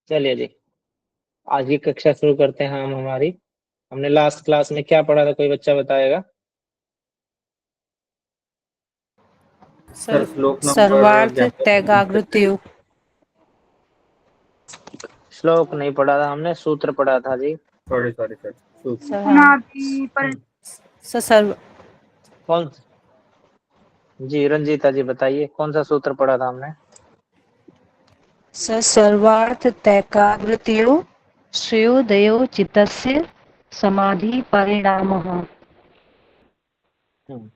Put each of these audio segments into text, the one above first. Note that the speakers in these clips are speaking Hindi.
चलिए जी, आज की कक्षा शुरू करते हैं हम हमारी। हमने लास्ट क्लास में क्या पढ़ा था, कोई बच्चा बताएगा? सर श्लोक नंबर सर्वार्थ 11। तैगाग्रत्यु। श्लोक नहीं पढ़ा था हमने, सूत्र पढ़ा था जी। Sorry sorry sir. सर हाँ सर सर्व कौन? जी रंजीता जी बताइए, कौन सा सूत्र पढ़ा था हमने? सर सर्वार्थ तैकाग्रत्यु श्रेयोदयो चित्तस्य समाधि परिणामः। हम्म,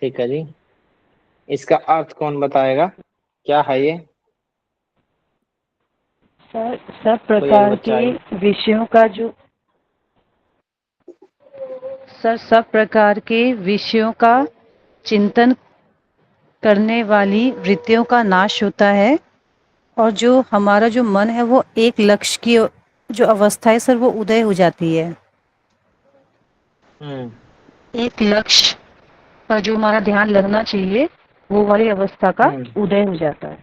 ठीक है जी। इसका अर्थ कौन बताएगा, क्या है ये? सर सब कोई एक प्रकार बच्चा के आएगा। विषयों का जो सर सब प्रकार के विषयों का चिंतन करने वाली वृत्तियों का नाश होता है और जो हमारा जो मन है वो एक लक्ष्य की जो अवस्था है सर वो उदय हो जाती है। हम्म एक लक्ष्य पर जो हमारा ध्यान लगना चाहिए वो वाली अवस्था का हम्म उदय हो जाता है,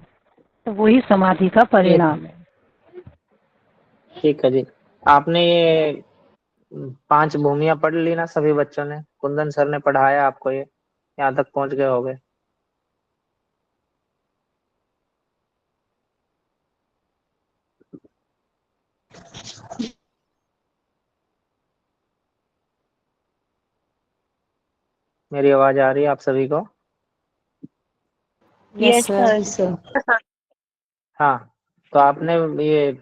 तो वही समाधि का ठीक परिणाम है। ठीक है जी। आपने ये 5 भूमियां पढ़ ली ना सभी बच्चों ने? कुंदन सर ने पढ़ाया आपको, ये यहाँ तक पहुंच गए होगे। मेरी आवाज आ रही है आप सभी को? Yes sir. हाँ, तो आपने ये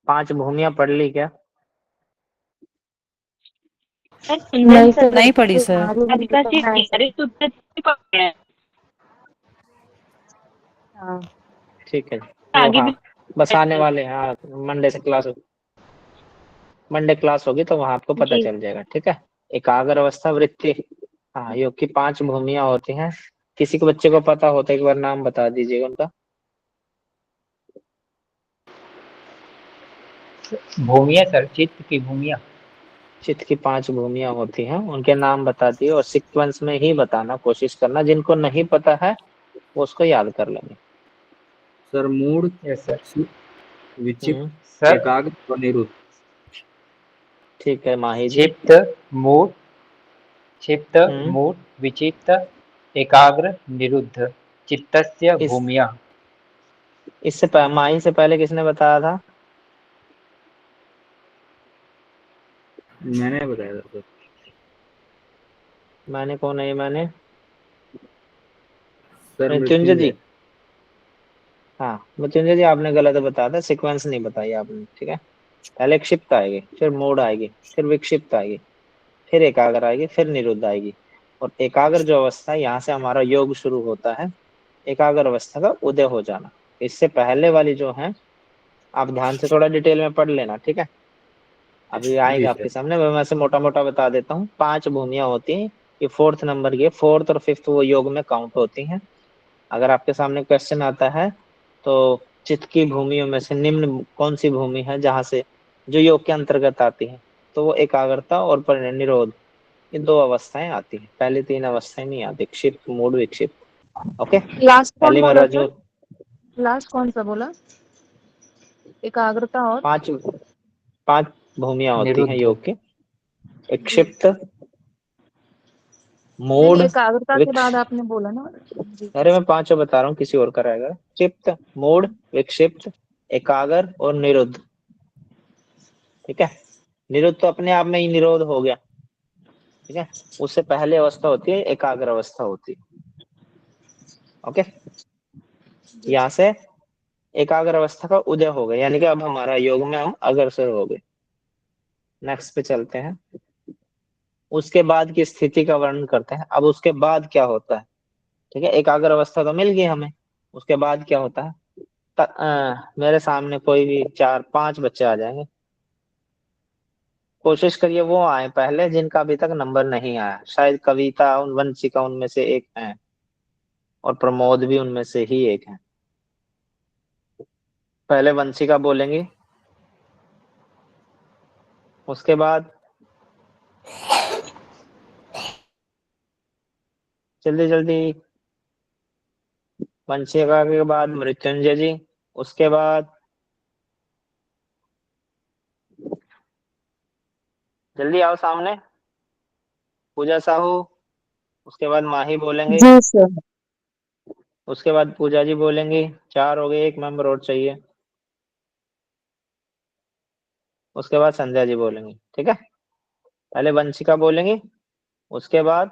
5 भूमियां पढ़ ली क्या? नहीं सर, नहीं पढ़ी सर। हाँ ठीक है, वो हाँ बस आने वाले हैं। हाँ, मंडे क्लास होगी तो वहां आपको पता चल जाएगा। ठीक है। एकाग्र अवस्था वृत्ति, हाँ, योग की 5 भूमियां होती हैं। किसी को बच्चे को पता होता है, एक बार नाम बता दीजिएगा उनका। भूमिया सर, चित्त की भूमिया। चित्त की 5 भूमियां होती हैं, उनके नाम बता दिए और सीक्वेंस में ही बताना कोशिश करना। जिनको नहीं पता है वो उसको याद कर लेंगे। Sir mood, yes sir. विक्षिप्त, सर एकाग्र और निरुद्ध। ठीक है माही जी। क्षिप्त, मूड, क्षिप्त, हम्म मूड, विक्षिप्त, एकाग्र, निरुद्ध, चित्तस्य इस भूमिया। माही से पहले किसने बताया था? मैंने बताया था सर। मैंने कौन है ये? मैंने सर मृत्युंजय जी। मृत्युंजय। हाँ मृत्युंजय जी, आपने गलत बताया था, सीक्वेंस नहीं बताई आपने। ठीक है। पहले क्षिप्त आएगी, फिर मूड आएगी, फिर विक्षिप्त आएगी, फिर एकाग्र आएगी, फिर निरुद्ध आएगी। और एकाग्र जो अवस्था है, यहाँ से हमारा योग शुरू होता है। एकाग्र अवस्था का उदय हो जाना। इससे पहले वाली जो है, आप ध्यान से थोड़ा डिटेल में पढ़ लेना। ठीक है। अभी जी आएगा आपके सर। सामने, मैं से मोटा मोटा बता देता हूँ। 5 भूमियां होती हैं। ये 4th नंबर की, 4th और 5th वो योग में काउंट होती हैं। अगर आपके सामने क्वेश्चन आता है तो चित्त की भूमियों में से निम्न कौन सी भूमि है जहां से जो योग के अंतर्गत आती है, तो वो एकाग्रता और निरोध, ये 2 अवस्थाएं आती हैं। पहली 3 अवस्थाएं नहीं आती, क्षिप्त मूड विक्षिप्त। ओके। लास्ट कौन पहली बोला मेरा सर? जो लास्ट कौन सा बोला? एकाग्रता और 5 भूमियां होती हैं निरुद्ध। योग की। एक जी। क्षिप्त, नहीं नहीं, मूड, एकाग्रता के विक्ष बाद आपने बोला ना जी। अरे मैं 5 बता रहा हूँ, किसी और का रहेगा। क्षिप्त, मूड, विक्षिप्त, एकाग्र और निरुद्ध। ठीक है। निरुद्ध तो अपने आप में ही निरोध हो गया। ठीक है। उससे पहले अवस्था होती है एकाग्र अवस्था होती है। ओके। जी यहाँ से एकाग्र अवस्था का उदय हो गया, यानी कि अब हमारा योग में हम अग्रसर हो गए। नेक्स्ट पे चलते हैं। उसके बाद की स्थिति का वर्णन करते हैं। अब उसके बाद क्या होता है? ठीक है, एकाग्र अवस्था तो मिल गई हमें। उसके बाद क्या होता है? मेरे सामने कोई भी 4-5 बच्चे आ जाएंगे। कोशिश करिए वो आए पहले जिनका अभी तक नंबर नहीं आया। शायद कविता, वंशिका उनमें से एक है, और प्रमोद भी उनमें से ही एक है। पहले वंशिका बोलेंगी, उसके बाद जल्दी जल्दी वंशिका के बाद मृत्युंजय जी, उसके बाद जल्दी आओ सामने। पूजा साहू, उसके बाद माही बोलेंगे, जी सर। उसके बाद पूजा जी बोलेंगी। 4 हो गए, एक मेंबर और चाहिए। उसके बाद संध्या जी बोलेंगी, ठीक है। पहले वंशिका बोलेंगी, उसके बाद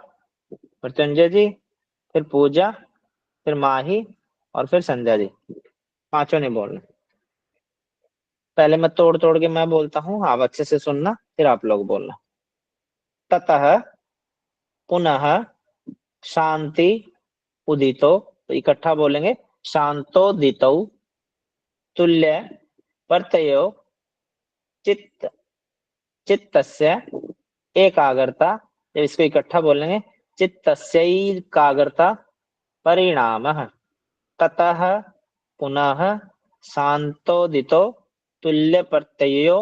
मृत्युंजय जी, फिर पूजा, फिर माही और फिर संध्या जी। पांचों नहीं बोलना। पहले मैं तोड़ तोड़ के मैं बोलता हूँ, आप अच्छे से सुनना, फिर आप लोग बोलना। ततः पुनः शांति उदितो, तो इकट्ठा बोलेंगे। शांतोदितौ तुल्य प्रत्ययो चित्त चित्तस्य एकाग्रता, जब इसको इकट्ठा बोलेंगे, चित्तस्यैकाग्रता परिणामः। ततः पुनः शांतोदितो तुल्य प्रत्ययो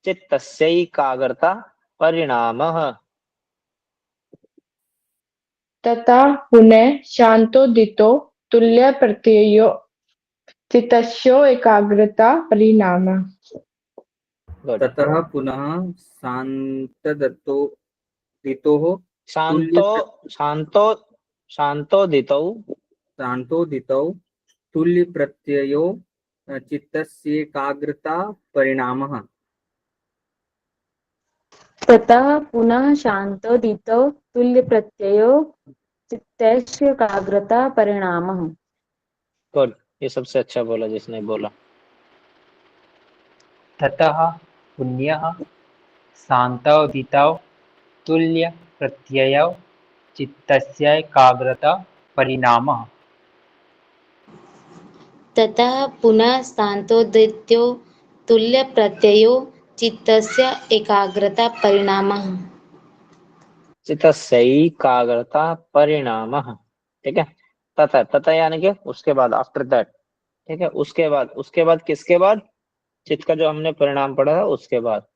चित्तस्यैकाग्रता परिणामः। तथा पुनः शांतोदितो तुल्य प्रत्ययो चित्तस्यो एकाग्रता परिणाम। गुड। ततः पुनः शांतदत्तो दितोः तुल्य शांतो शांतो शांतोदितौ शांतोदितौ तुल्य प्रत्ययो चित्तस्येकाग्रता परिणामः। ततः पुनः शान्तोदितो तुल्यप्रत्ययो चित्तस्य एकाग्रता परिणामः। गुड। ये सबसे अच्छा बोला जिसने बोला। ततः पुण्यः शान्तौदितौ तुल्य प्रत्ययौ चित्तस्य एकाग्रता परिणामः। ततः पुनः शान्तोदितो तुल्यप्रत्ययो चित्तस्य एकाग्रता परिणामः। चित्तस्यैकाग्रता परिणामः, ठीक है। तथा तथा यानी कि उसके बाद, आफ्टर दैट, ठीक है। उसके बाद किसके बाद? चित्त का जो हमने परिणाम पढ़ा था उसके बाद।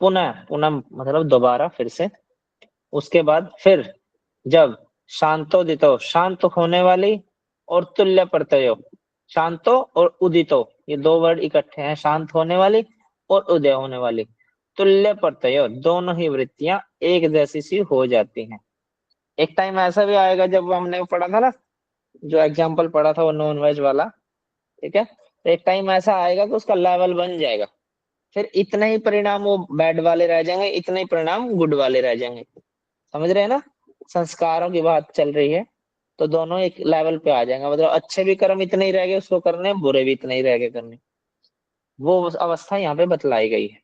पुनः पुनः मतलब दोबारा, फिर से। उसके बाद फिर जब शांतोदितो, शांत होने वाली, और तुल्य प्रत्ययो, शांतो और उदितो, ये 2 वर्ड इकट्ठे हैं। शांत होने वाली और उदय होने वाली। तुल्य प्रत्ययो, दोनों ही वृत्तियां एक जैसी सी हो जाती हैं। एक टाइम ऐसा भी आएगा, जब हमने पढ़ा था ना, जो एग्जाम्पल पढ़ा था वो नॉन वेज वाला, ठीक है। तो एक टाइम ऐसा आएगा कि उसका लेवल बन जाएगा। फिर इतने ही परिणाम वो बैड वाले रह जाएंगे, इतने ही परिणाम गुड वाले रह जाएंगे। समझ रहे हैं ना? संस्कारों की बात चल रही है, तो दोनों एक लेवल पे आ जाएंगे। मतलब अच्छे भी कर्म इतने ही रह गए उसको करने, बुरे भी इतने ही रह गए करने। वो अवस्था यहाँ पे बतलाई गई है।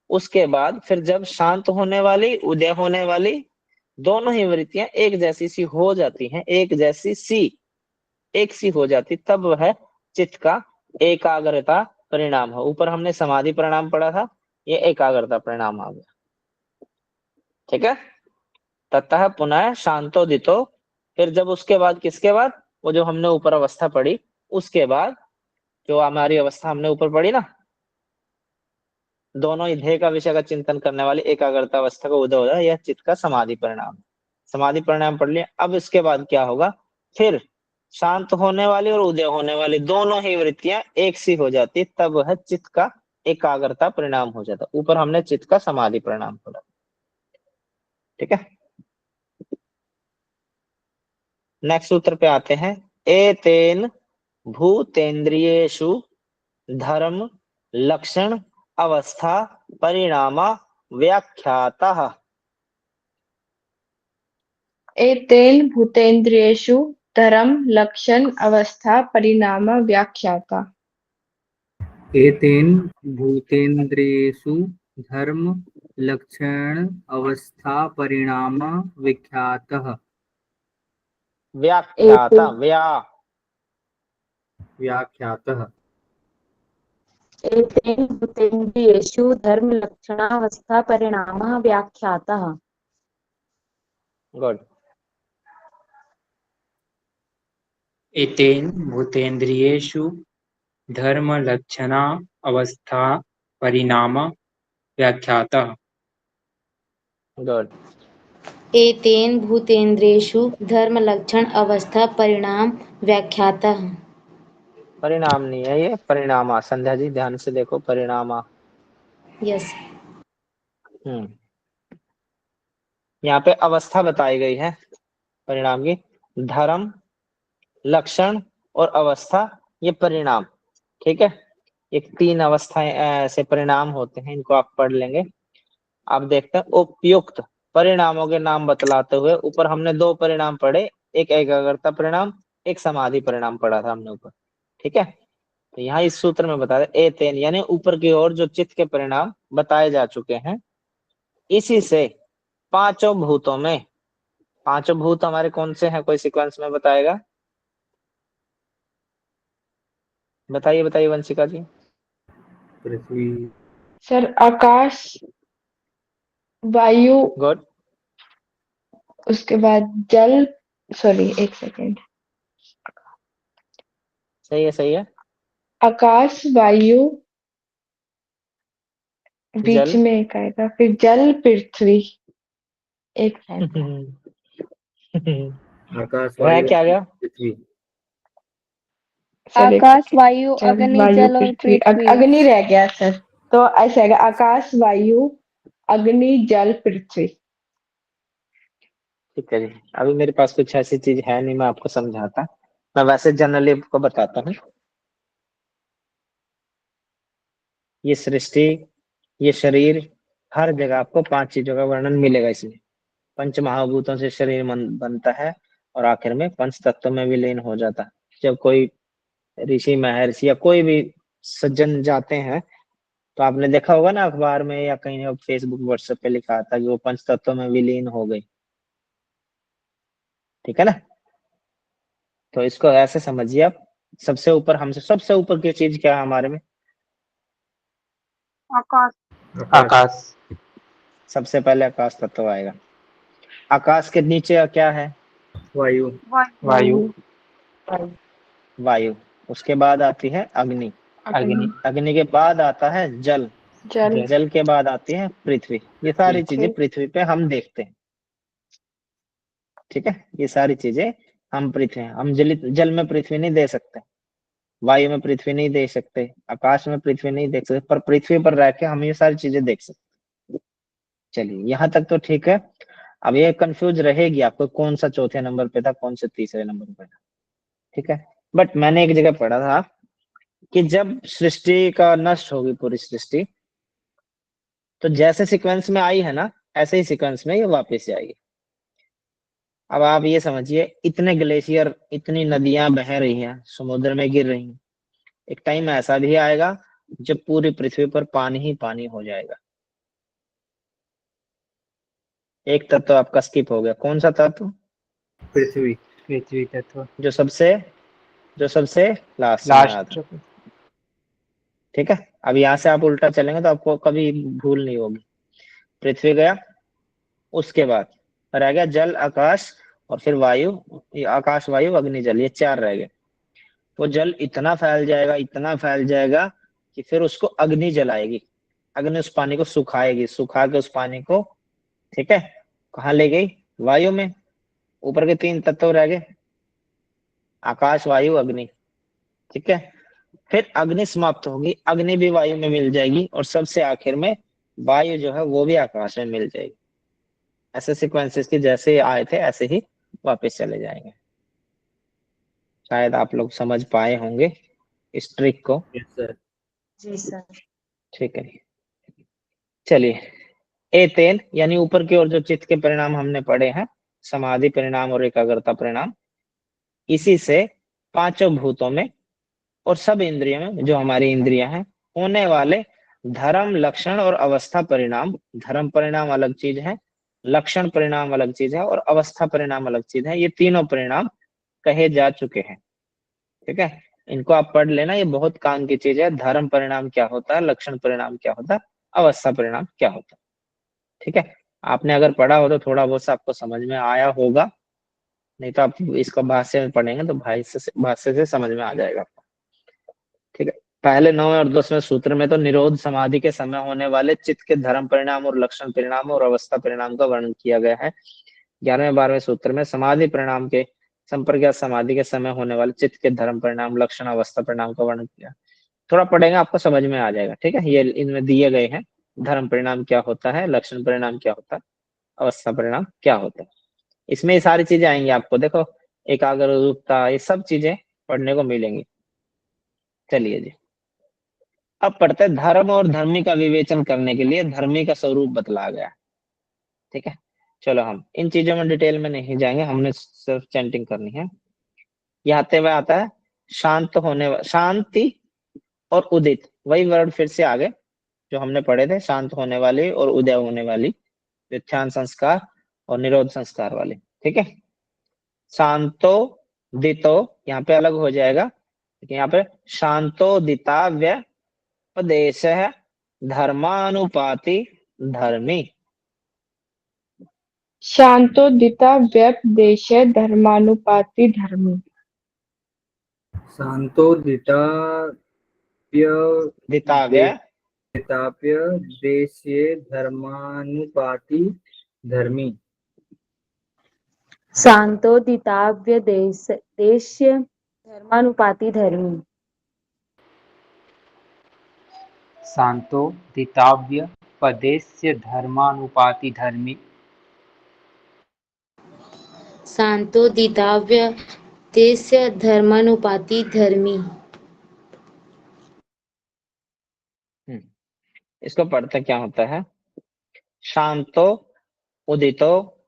उसके बाद फिर जब शांत होने वाली, उदय होने वाली, दोनों ही वृत्तियां एक जैसी सी हो जाती हैं, एक सी हो जाती, तब वह चित्त का एकाग्रता परिणाम हो। ऊपर हमने समाधि परिणाम पढ़ा था, ये एकाग्रता परिणाम आ गया, ठीक है। ततः पुनः शांतोदितो, फिर जब उसके बाद किसके बाद? वो जो हमने ऊपर अवस्था पढ़ी, उसके बाद जो हमारी अवस्था हमने ऊपर पढ़ी ना, दोनों ही ध्येय का विषय का चिंतन करने वाली एकाग्रता अवस्था को उदय हो जाए, यह चित्त का समाधि परिणाम। समाधि परिणाम पढ़ लिया। अब इसके बाद क्या होगा? फिर शांत होने वाली और उदय होने वाली दोनों ही वृत्तियां एक सी हो जाती, तब वह चित्त का एकाग्रता परिणाम हो जाता। ऊपर हमने चित्त का समाधि परिणाम पढ़ा, ठीक है। नेक्स्ट सूत्र पे आते हैं। एतेन भूतेन्द्रियेषु धर्म लक्षण अवस्था परिणामा व्याख्यातः। एतेन भूतेन्द्रियेषु धर्म लक्षण अवस्था परिणाम व्याख्याता। एतेन भूतेन्द्रियेषु धर्म लक्षण अवस्था परिणाम विख्यातः। व्याख्याता, व्याख्यातः। एतेन भूतेन्द्रियेषु धर्मलक्षणावस्था परिणामः व्याख्यातः। गुड। एतेन भूतेन्द्रियेषु धर्मलक्षणा अवस्था परिणाम व्याख्यातः। गुड। एतेन भूतेन्द्रियेषु धर्मलक्षण अवस्था परिणाम व्याख्यातः। परिणाम नहीं है, ये परिणामा। संध्या जी ध्यान से देखो, परिणामा। यस। यहाँ पे अवस्था बताई गई है परिणाम की। धर्म, लक्षण और अवस्था, ये परिणाम। ठीक है, ये 3 अवस्थाएं ऐसे परिणाम होते हैं, इनको आप पढ़ लेंगे। अब देखते हैं उपयुक्त परिणामों के नाम बतलाते हुए। ऊपर हमने 2 परिणाम पढ़े, एक एकाग्रता परिणाम, एक समाधि परिणाम पढ़ा था हमने ऊपर। ठीक है, तो यहाँ इस सूत्र में बता दे ए तेन, यानी ऊपर की ओर जो चित्त के परिणाम बताए जा चुके हैं, इसी से पांचों भूतों में, पांचों भूत हमारे कौन से हैं, कोई सीक्वेंस में बताएगा? बताइए बताइए वंशिका जी। पृथ्वी, सर आकाश, वायु, गुड। उसके बाद जल, सॉरी एक सेकेंड, सही है सही है। आकाश, वायु, बीच जल। में एक आएगा, फिर जल, पृथ्वी। एक सेकंड, आकाश, रह वायु, क्या गया? पृथ्वी। सर एक आकाश, सेकेंड, वायु, जल, अग्नि, वायु, जल और पृथ्वी, पृथ्वी। अग्नि रह गया सर। तो ऐसे आएगा आकाश, वायु, अग्नि, जल, पृथ्वी। ठीक है जी, अभी मेरे पास कुछ ऐसी चीज है नहीं, मैं आपको समझाता। मैं वैसे जनरली आपको बताता हूँ। ये सृष्टि, ये शरीर, हर जगह आपको 5 चीजों का वर्णन मिलेगा इसमें। पंच महाभूतों से शरीर बनता है और आखिर में पंच तत्व में विलीन हो जाता है। जब कोई ऋषि महर्षि या कोई भी सज्जन जाते हैं, तो आपने देखा होगा ना अखबार में या कहीं फेसबुक व्हाट्सएप पे लिखा था कि वो पंच तत्वों में विलीन हो गई। ठीक है ना, तो इसको ऐसे समझिए आप। सबसे ऊपर, हमसे सबसे ऊपर की चीज क्या है हमारे में? आकाश। आकाश, आकाश। सबसे पहले आकाश तत्व आएगा। आकाश के नीचे क्या है? वायु, वायु। वायु। उसके बाद आती है अग्नि। अग्नि। अग्नि के बाद आता है जल। जल, जल के बाद आती है पृथ्वी। ये सारी चीजें फिर पृथ्वी पे हम देखते हैं। ठीक है, ये सारी चीजें हम पृथ्वी, हम जल में पृथ्वी नहीं दे सकते, वायु में पृथ्वी नहीं देख सकते, आकाश में पृथ्वी नहीं देख सकते, पर पृथ्वी पर रह के हम ये सारी चीजें देख सकते। चलिए यहाँ तक तो ठीक है। अब ये कंफ्यूज रहेगी आपको, कौन सा चौथे नंबर पे था, कौन सा तीसरे नंबर पे था। ठीक है, बट मैंने एक जगह पढ़ा था कि जब सृष्टि का नष्ट होगी पूरी सृष्टि, तो जैसे सीक्वेंस में आई है ना, ऐसे ही सीक्वेंस में ये वापस आएगी। अब आप ये समझिए, इतने ग्लेशियर, इतनी नदियां बह रही हैं, समुद्र में गिर रही हैं, एक टाइम ऐसा भी आएगा जब पूरी पृथ्वी पर पानी ही पानी हो जाएगा। एक तत्व आपका स्किप हो गया, कौन सा तत्व? पृथ्वी, पृथ्वी तत्व। जो सबसे लास्ट में आया था। लास्ट। ठीक है, अब यहाँ से आप उल्टा चलेंगे तो आपको कभी भूल नहीं होगी। पृथ्वी गया, उसके बाद रह गया जल, आकाश और फिर वायु। ये आकाश, वायु, अग्नि, जल, ये 4 रह गए। वो जल इतना फैल जाएगा, इतना फैल जाएगा कि फिर उसको अग्नि जलाएगी। अग्नि उस पानी को सुखाएगी, सुखा के उस पानी को, ठीक है, कहाँ ले गई? वायु में। ऊपर के 3 तत्व रह गए, आकाश, वायु, अग्नि। ठीक है, फिर अग्नि समाप्त होगी, अग्नि भी वायु में मिल जाएगी और सबसे आखिर में वायु जो है वो भी आकाश में मिल जाएगी। ऐसे सीक्वेंसेस के जैसे आए थे ऐसे ही वापस चले जाएंगे। शायद आप लोग समझ पाए होंगे इस ट्रिक को। Yes sir. जी सर। ठीक है, चलिए। एतेन, यानी ऊपर की ओर जो चित्त के परिणाम हमने पढ़े हैं, समाधि परिणाम और एकाग्रता परिणाम, इसी से पांचों भूतों में और सब इंद्रियों में, जो हमारी इंद्रियां हैं, होने वाले धर्म, लक्षण और अवस्था परिणाम। धर्म परिणाम अलग चीज है, लक्षण परिणाम अलग चीज है और अवस्था परिणाम अलग चीज है। ये तीनों परिणाम कहे जा चुके हैं। ठीक है, इनको आप पढ़ लेना, ये बहुत काम की चीज है। धर्म परिणाम क्या होता है, लक्षण परिणाम क्या होता है, अवस्था परिणाम क्या होता है। ठीक है, आपने अगर पढ़ा हो तो थोड़ा बहुत सा आपको समझ में आया होगा, नहीं तो आप इसको भाष्य में पढ़ेंगे तो भाष्य से समझ में आ जाएगा आपको। ठीक है, पहले 9वें और 10वें सूत्र में तो निरोध समाधि के समय होने वाले चित्त के धर्म परिणाम और लक्षण परिणाम और अवस्था परिणाम का वर्णन किया गया है। 11वें 12वें सूत्र में समाधि परिणाम के संपर्क या समाधि के समय होने वाले चित्त के धर्म परिणाम, लक्षण, अवस्था परिणाम का वर्णन किया। थोड़ा पढ़ेंगे आपको समझ में आ जाएगा। ठीक है, ये इनमें दिए गए हैं, धर्म परिणाम क्या होता है, लक्षण परिणाम क्या होता है, अवस्था परिणाम क्या होता है। इसमें ये सारी चीजें आएंगी आपको, देखो एकाग्र रूपता, ये सब चीजें पढ़ने को मिलेंगी। चलिए जी, अब पढ़ते हैं धर्म और धर्मी का विवेचन करने के लिए धर्मी का स्वरूप बतलाया गया। ठीक है, चलो हम इन चीजों में डिटेल में नहीं जाएंगे, हमने सिर्फ चैंटिंग करनी है। यह आते हुए आता है शांत होने, शांति और उदित, वही वर्ड फिर से आगे जो हमने पढ़े थे, शांत होने वाली और उदय होने वाली, व्युत्थान संस्कार और निरोध संस्कार वाली। ठीक है, शांतो दितो यहाँ पे अलग हो जाएगा, लेकिन यहाँ पे शांतो दिताव्य उपदेश है धर्मानुपाति धर्मी। शांतोदिता व्यपदेश धर्मानुपाति धर्मी। दिताव्य दिताप्य देश्ये धर्मानुपाति धर्मी। शांतोदिताव्यदेश्य धर्मानुपाति धर्मी। शांतो दिताव्य पदेस्य धर्मानुपाति धर्मी। शांतोदिताव्यदेश्य धर्मानुपाति धर्मी। इसको पढ़ते क्या होता है, शांतो उदितो,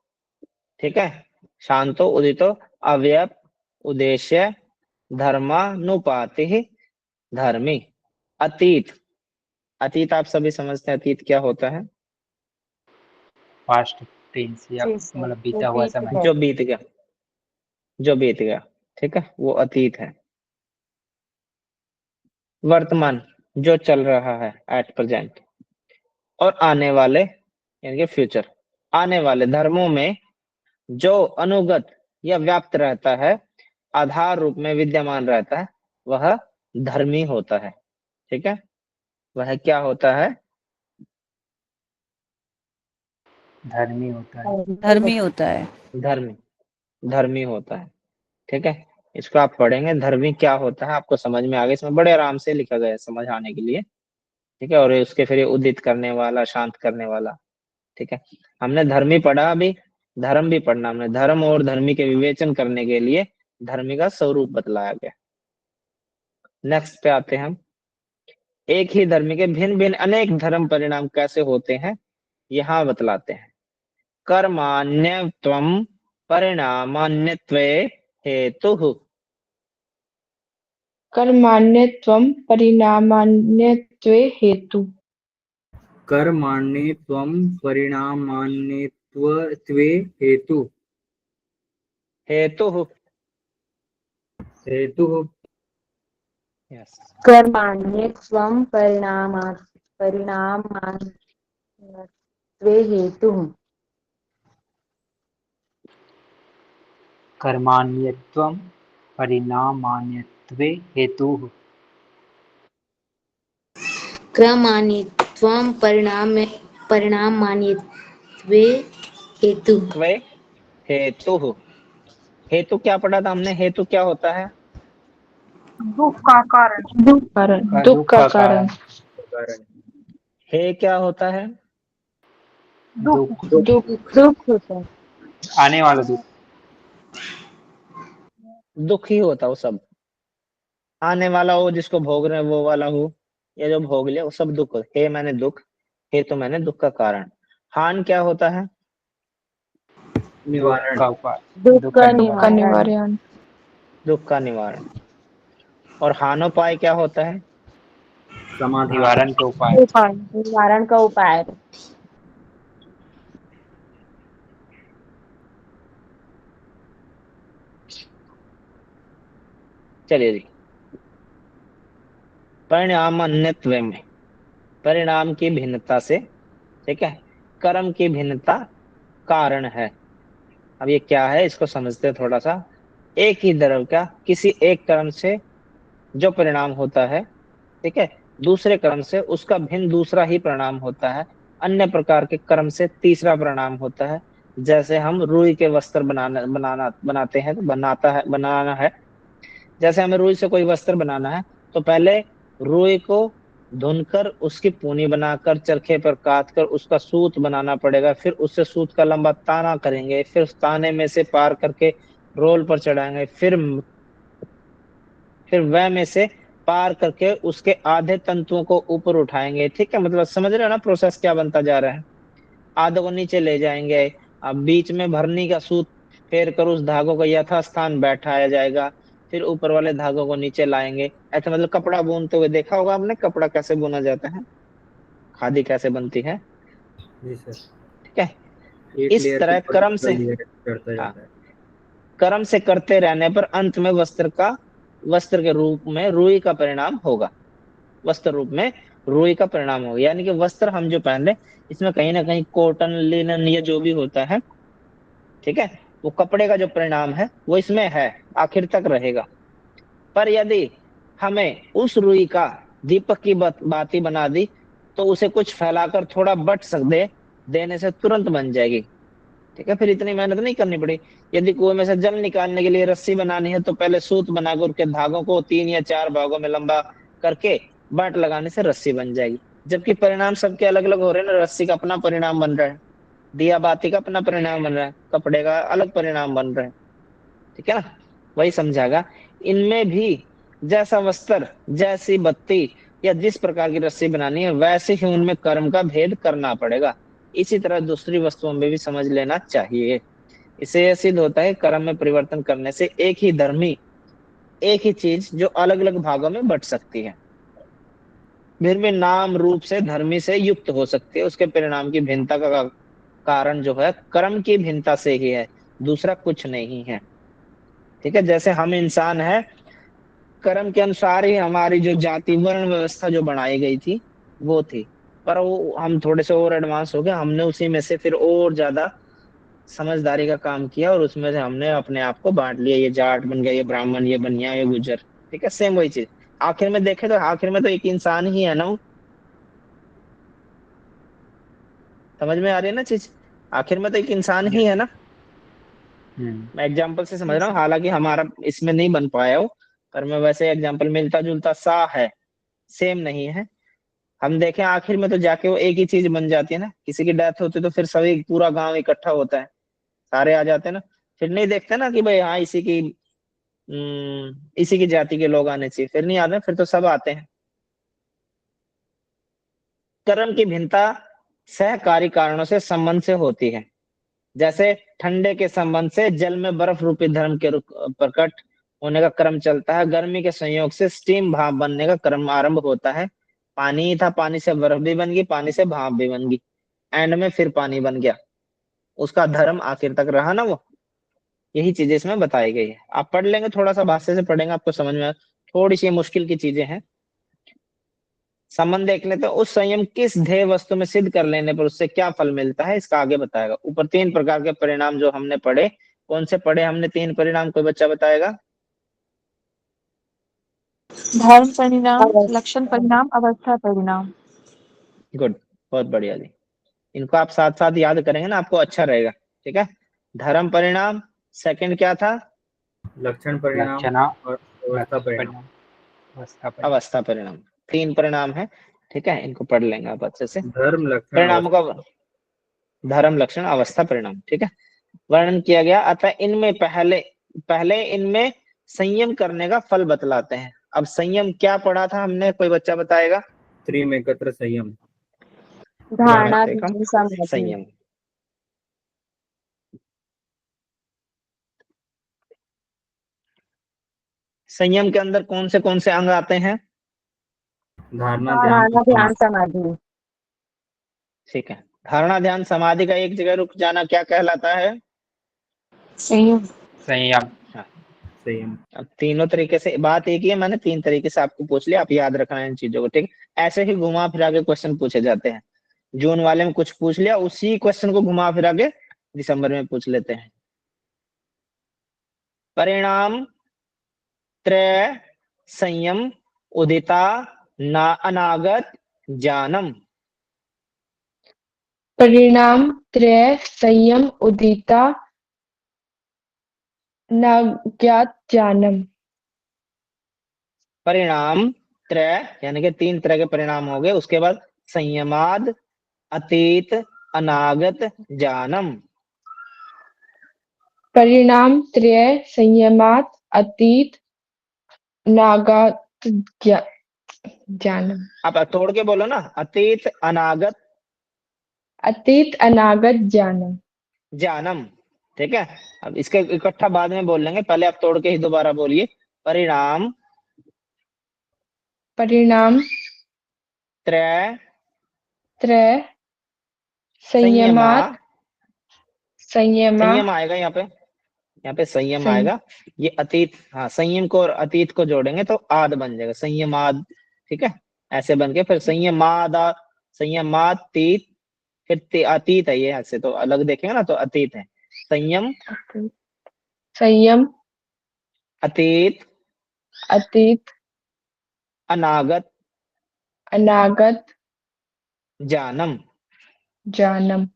ठीक है, शांतो उदितो अव्यप उद्देश्य धर्मानुपाति धर्मी। अतीत, अतीत आप सभी समझते हैं अतीत क्या होता है, पास्ट टेंस या मतलब बीता हुआ समय। जो बीत गया, जो बीत गया, ठीक है, वो अतीत है। वर्तमान, जो चल रहा है एट प्रेजेंट, और आने वाले यानी कि फ्यूचर। आने वाले धर्मों में जो अनुगत या व्याप्त रहता है, आधार रूप में विद्यमान रहता है, वह धर्मी होता है। ठीक है, वह क्या होता है, धर्मी होता है। धर्मी होता है। धर्मी, धर्मी होता है। ठीक है, इसको आप पढ़ेंगे धर्मी क्या होता है, आपको समझ में आ गया। इसमें बड़े आराम से लिखा गया है समझ आने के लिए। ठीक है, और उसके फिर उदित करने वाला, शांत करने वाला। ठीक है, हमने धर्मी पढ़ा, अभी धर्म भी पढ़ना हमने। धर्म और धर्मी के विवेचन करने के लिए धर्मी का स्वरूप बतलाया गया। नेक्स्ट पे आते हैं हम, एक ही धर्मी के भिन्न भिन्न अनेक धर्म परिणाम कैसे होते हैं यहाँ बतलाते हैं। कर्मान्यत्वम परिणामान्यत्वे हेतु। कर्माण्यत्वं परिणामान्यत्वे हेतु। कर्माण्यत्वं परिणामान्यत्वे हेतु। हेतु, हेतु। यस, कर्माण्यत्वं परिणामान्यत्वे हेतुः। कर्माण्यत्वं परिणामान्यत्वे हेतुः। कर्माण्यत्वं परिणामान्यत्वे हेतुः। वे हेतु। हेतु क्या पढ़ा था हमने, हेतु क्या होता है, दुख का कारण। दुख का कारण। कारण। हे क्या होता है, दुख, दुख होता है। आने वाला दुख। दुख ही होता है वो सब, आने वाला हो जिसको भोग रहे हैं वो वाला हो, या जो भोग लिया वो सब दुख हो। हे मैंने दुख, हे तो मैंने दुख का कारण। हान क्या होता है, निवारण। का उपाय। दुख का निवारण। दुख का निवारण। और हानोपाय क्या होता है, समाधान। निवारण का उपाय। निवारण का उपाय। चलिए जी, परिणाम अन्यत्व में, परिणाम की भिन्नता से, ठीक है, कर्म की भिन्नता कारण है। अब ये क्या है इसको समझते हैं थोड़ा सा। एक ही द्रव्य का किसी एक कर्म से जो परिणाम होता है, ठीक है, दूसरे कर्म से उसका भिन्न दूसरा ही परिणाम होता है। अन्य प्रकार के कर्म से तीसरा परिणाम होता है। जैसे हम रुई के वस्त्र बनाते हैं, तो बनाना है। जैसे हमें रुई से कोई वस्त्र बनाना है, तो पहले रुई को धुनकर उसकी पूनी बनाकर चरखे पर काट कर उसका सूत बनाना पड़ेगा, फिर उससे सूत का लंबा ताना करेंगे, फिर उस ताने में से पार करके रोल पर चढ़ाएंगे, फिर वह में से पार करके उसके आधे तंतुओं को ऊपर उठाएंगे। ठीक है, मतलब समझ रहे हो ना प्रोसेस क्या बनता जा रहा है। आधे को नीचे ले जाएंगे, अब बीच में भरनी का सूत फेर कर उस धागों का यथास्थान बैठाया जाएगा, फिर ऊपर वाले धागों को नीचे लाएंगे। ऐसा मतलब कपड़ा बुनते हुए देखा होगा आपने, कपड़ा कैसे बुना जाता है, खादी कैसे बनती है। जी सर। ठीक है, एक इस लेयर के तरह ऊपर क्रम दूसरा से, लेयर चढ़ता हाँ, जाता है। क्रम से करते रहने पर अंत में वस्त्र के रूप में रुई का परिणाम होगा। वस्त्र रूप में रुई का परिणाम होगा, यानी कि वस्त्र हम जो पहन रहे इसमें कहीं ना कहीं कॉटन, लिनन, ये जो भी होता है, ठीक है, वो कपड़े का जो परिणाम है वो इसमें है, आखिर तक रहेगा। पर यदि हमें उस रुई का दीपक की बाती बना दी, तो उसे कुछ फैलाकर थोड़ा बट दे देने से तुरंत बन जाएगी। ठीक है, फिर इतनी मेहनत नहीं करनी पड़ी। यदि कुएं में से जल निकालने के लिए रस्सी बनानी है, तो पहले सूत बनाकर उसके धागों को 3 या 4 भागों में लंबा करके बाट लगाने से रस्सी बन जाएगी। जबकि परिणाम सबके अलग अलग हो रहे हैं ना, रस्सी का अपना परिणाम बन रहा है, दिया बाती का अपना परिणाम बन रहा है, कपड़े का अलग परिणाम बन रहा है। ठीक है ना, वही समझागा। इनमें भी जैसा वस्त्र, जैसी बत्ती या जिस प्रकार की रस्सी बनानी है, वैसे ही उनमें कर्म का भेद करना पड़ेगा। इसी तरह दूसरी वस्तुओं में भी समझ लेना चाहिए। इससे यह सिद्ध होता है कर्म में परिवर्तन करने से एक ही धर्मी, एक ही चीज जो अलग अलग भागों में बट सकती है, फिर भी नाम रूप से धर्मी से युक्त हो सकती है। उसके परिणाम की भिन्नता का कारण जो है कर्म की भिन्नता से ही है, दूसरा कुछ नहीं है। ठीक है, जैसे हम इंसान है, कर्म के अनुसार ही हमारी जो जाति वर्ण व्यवस्था जो बनाई गई थी वो थी, पर वो हम थोड़े से और एडवांस हो गए, हमने उसी में से फिर और ज्यादा समझदारी का काम किया, और उसमें से हमने अपने आप को बांट लिया, ये जाट बन गया, ये ब्राह्मण, ये बनिया, ये गुजर। ठीक है, सेम वही चीज। आखिर में देखे तो आखिर में तो एक इंसान ही है ना वो। समझ में आ रही है ना चीज, आखिर में तो एक इंसान ही है ना। हम्म। मैं एग्जाम्पल से समझ रहा हूँ, हालांकि हमारा इसमें नहीं बन पाया हो, पर मैं वैसे एग्जाम्पल मिलता जुलता सा है, सेम नहीं है। हम देखें आखिर में तो जाके वो एक ही चीज बन जाती है ना। किसी की डेथ होती है तो फिर सभी पूरा गांव इकट्ठा होता है, सारे आ जाते हैं ना। फिर नहीं देखते ना कि भाई हाँ इसी की जाति के लोग आने चाहिए, फिर नहीं आते, फिर तो सब आते हैं। कर्म की भिन्नता सहकारी कारणों से संबंध से होती है। जैसे ठंडे के संबंध से जल में बर्फ रूपी धर्म के प्रकट होने का क्रम चलता है। गर्मी के संयोग से स्टीम भाप बनने का क्रम आरंभ होता है। पानी ही था, पानी से बर्फ भी बन गई, पानी से भाप भी बन गई, एंड में फिर पानी बन गया। उसका धर्म आखिर तक रहा ना वो। यही चीजें इसमें बताई गई है। आप पढ़ लेंगे, थोड़ा सा भाष्य से पढ़ेंगे आपको समझ में थोड़ी सी मुश्किल की चीजें हैं। संबंध देख लेते हैं, उस संयम किस ध्येय वस्तु में सिद्ध कर लेने पर उससे क्या फल मिलता है, इसका आगे बताएगा। ऊपर 3 प्रकार के परिणाम जो हमने पढ़े, कौन से पढ़े हमने 3 परिणाम, कोई बच्चा बताएगा। धर्म परिणाम, लक्षण अवस्था। परिणाम, अवस्था परिणाम। गुड, बहुत बढ़िया जी। इनको आप साथ साथ याद करेंगे ना, आपको अच्छा रहेगा। ठीक है, धर्म परिणाम, सेकंड क्या था, लक्षण परिणाम लक्षणा और अवस्था लक्ष्य परिणाम। परिणाम, अवस्था परिणाम। अवस्था परिणाम। 3 परिणाम है। ठीक है, इनको पढ़ लेंगे आप अच्छे से। धर्म लक्षण परिणामों अवस्था। का धर्म, लक्षण, अवस्था, परिणाम, ठीक है, वर्णन किया गया। अतः इनमें पहले पहले इनमें संयम करने का फल बतलाते हैं। अब संयम क्या पढ़ा था हमने, कोई बच्चा बताएगा। त्रिम एकत्र संयम। धारणा, एकम ध्यान, समाधि। संयम। संयम के अंदर कौन से अंग आते हैं। धारणा ध्यान धारणा, और ध्यान, समाधि। समाधि। ठीक है, धारणा ध्यान समाधि का एक जगह रुक जाना क्या कहलाता है। संयम। संयम। हाँ, संयम। अब तीनों तरीके से बात एक ही है, मैंने 3 तरीके से आपको पूछ लिया, आप याद रखना इन चीजों को। ठीक, ऐसे ही घुमा फिरा के क्वेश्चन पूछे जाते हैं। जून वाले में कुछ पूछ लिया, उसी क्वेश्चन को घुमा फिरा के दिसंबर में पूछ लेते हैं। परिणाम त्रय संयम उदिता ना अनागत ज्ञानम। परिणाम त्रय संयम उदिता नाज्ञात ज्ञानम। परिणाम त्रय यानी कि 3 तरह के परिणाम हो गए। उसके बाद संयमाद, अतीत, अनागत, जानम। परिणाम त्रय संयमात अतीत नागत जानम। आप तोड़ के बोलो ना, अतीत, अनागत, अतीत अनागत जानम। जानम। ठीक है, अब इसके इकट्ठा बाद में बोल लेंगे, पहले आप तोड़ के ही दोबारा बोलिए। परिणाम परिणाम त्रय त्रय संयमा, संयमात संयमा संयम आएगा यहाँ पे संयम संय आएगा। ये अतीत, हाँ संयम को और अतीत को जोड़ेंगे तो आद बन जाएगा, संयमाद। ठीक है, ऐसे बन के फिर संयमादा, संयमातीत, फिर अतीत है, ये ऐसे तो अलग देखेंगे ना तो अतीत है। संयम, संयम अतीत, अतीत अनागत, अनागत जानम। जानम।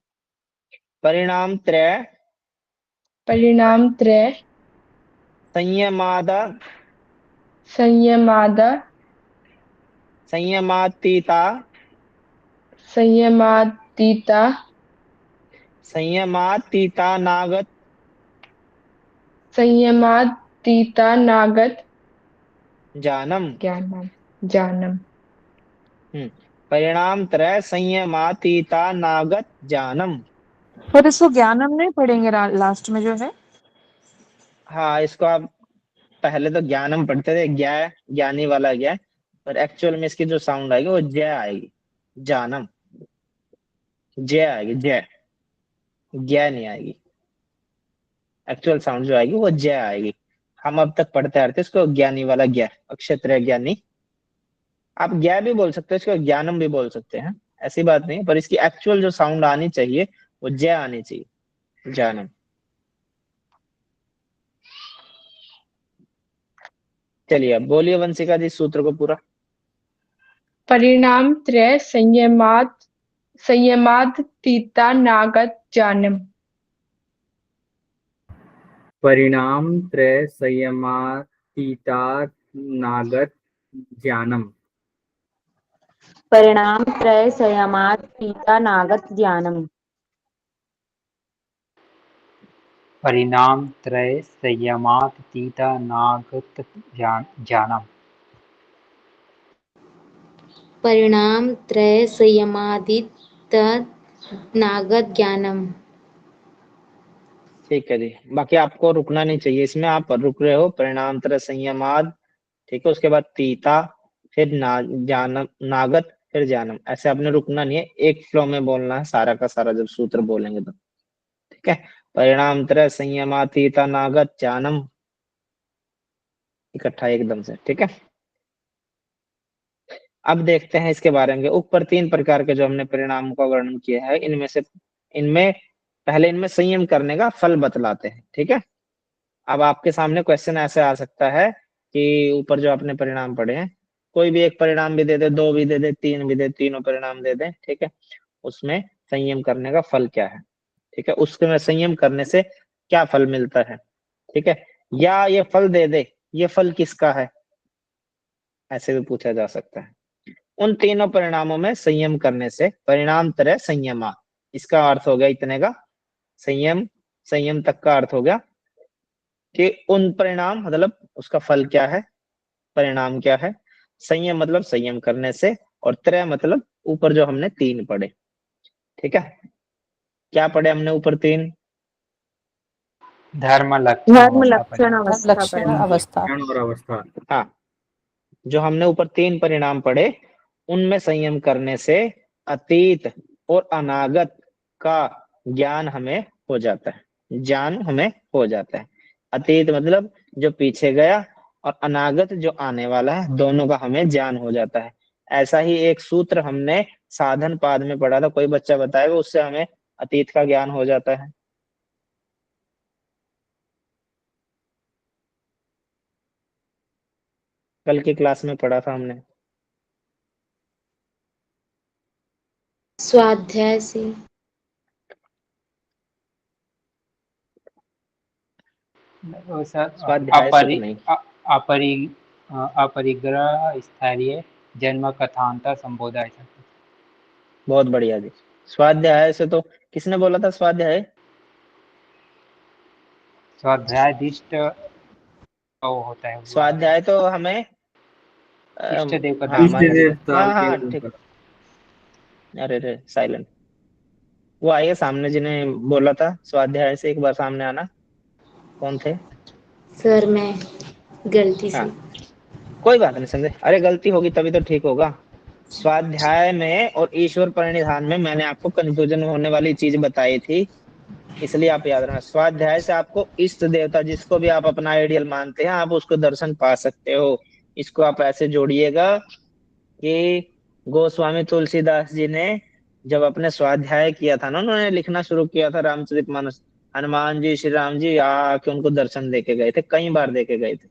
परिणाम त्रय परिणाम त्रय संयमादा, संयमाद संयमातीता, संयमातीता संयमातीतानागत, संयमातीता नागत जानम। ज्ञानम जानम। परिणाम त्रय संयमातीतानागत, जानम। और इसको ज्ञानम नहीं पढ़ेंगे लास्ट में जो है। हाँ, इसको आप पहले तो ज्ञानम पढ़ते थे, ज्ञा, ज्ञानी वाला ज्ञा, पर एक्चुअल में इसकी जो साउंड आएगी वो जय आएगी, जानम, जय आएगी, जय, ज्ञा नहीं आएगी। एक्चुअल साउंड जो आएगी वो जय आएगी। हम अब तक पढ़ते आ रहे थे इसको ज्ञानी वाला ज्ञा, अक्षत्रय ज्ञानी। आप ज्ञा भी बोल सकते हो, इसको ज्ञानम भी बोल सकते हैं, ऐसी बात नहीं, पर इसकी एक्चुअल जो साउंड आनी चाहिए वो जय आनी चाहिए, जानम। चलिए अब बोलिए वंशिका जी सूत्र को पूरा। परिणाम त्रय संयमातीता नागत जानम। परिणाम त्रय संयमातीतानागत ज्ञानम। परिणाम त्रय संयमात पीता नागत ज्ञानम। परिणाम त्रय संयमातीतानागत जानम। परिणाम त्रय संयमादित नागत ज्ञानम। ठीक है जी, बाकी आपको रुकना नहीं चाहिए इसमें, आप रुक रहे हो। परिणाम त्रय संयमाद, ठीक है, उसके बाद तीता, फिर जानम, नागत, फिर जानम, ऐसे आपने रुकना नहीं है, एक फ्लो में बोलना है सारा का सारा जब सूत्र बोलेंगे तो। ठीक है, परिणाम त्रय संयमातीता नागत जानम, इकट्ठा एकदम से। ठीक है, अब देखते हैं इसके बारे में। ऊपर 3 प्रकार के जो हमने परिणाम का वर्णन किया है, इनमें पहले इनमें संयम करने का फल बतलाते हैं। ठीक है, अब आपके सामने क्वेश्चन ऐसे आ सकता है कि ऊपर जो आपने परिणाम पढ़े हैं, कोई भी एक परिणाम भी दे दे, 2 भी दे दे, 3 भी दे, तीनों परिणाम दे दे। ठीक है, उसमें संयम करने का फल क्या है। ठीक है, उसके में संयम करने से क्या फल मिलता है। ठीक है, या ये फल दे दे, ये फल किसका है, ऐसे भी पूछा जा सकता है। उन तीनों परिणामों में संयम करने से परिणाम तरह संयमा, इसका अर्थ हो गया इतने का संयम, संयम तक का अर्थ हो गया कि उन परिणाम मतलब उसका फल क्या है, परिणाम क्या है। संयम मतलब संयम करने से, और त्रय मतलब ऊपर जो हमने 3 पढ़े। ठीक है, क्या पढ़े हमने ऊपर 3? धर्म लक्षण धर्म अवस्था लक्षण परिणाम। अवस्था लक्षण परिणाम। अवस्था। ज्ञान और अवस्था। हाँ, जो हमने ऊपर 3 परिणाम पढ़े उनमें संयम करने से अतीत और अनागत का ज्ञान हमें हो जाता है, ज्ञान हमें हो जाता है। अतीत मतलब जो पीछे गया, और अनागत जो आने वाला है, दोनों का हमें ज्ञान हो जाता है। ऐसा ही एक सूत्र हमने साधन पाद में पढ़ा था, कोई बच्चा बताएगा, उससे हमें अतीत का ज्ञान हो जाता है। कल की क्लास में पढ़ा था हमने। स्वाध्याय से। वो सर स्वाध्याय से तो नहीं। अपरि अपरिग्रह स्थैर्य जन्म कथांतर संबोधा ऐसा। बहुत बढ़िया जी। स्वाध्याय से तो किसने बोला था स्वाध्याय? स्वाध्यायदिष्ट वो होता है वो स्वाध्याय तो हमें इष्ट देव का हाँ इष्ट दर्शन माता जी, देवता हाँ के हाँ ठीक। ऊपर। अरे रे साइलेंट। वो आइए सामने, जिन्हें बोला था स्वाध्याय से, एक बार सामने आना। कौन थे? सर मैं गलती हाँ से। कोई बात नहीं संजय, अरे गलती होगी तभी तो ठीक होगा। स्वाध्याय में और ईश्वर परिनिधान में मैंने आपको कंफ्यूजन होने वाली चीज बताई थी, इसलिए आप याद रखना। स्वाध्याय से आपको इष्ट देवता, जिसको भी आप अपना आइडियल मानते हैं, आप उसको दर्शन पा सकते हो। इसको आप ऐसे जोड़िएगा कि गोस्वामी तुलसीदास जी ने जब अपने स्वाध्याय किया था ना, उन्होंने लिखना शुरू किया था रामचरितमानस, हनुमान जी श्री राम जी आके उनको दर्शन देके गए थे, कई बार देके गए थे।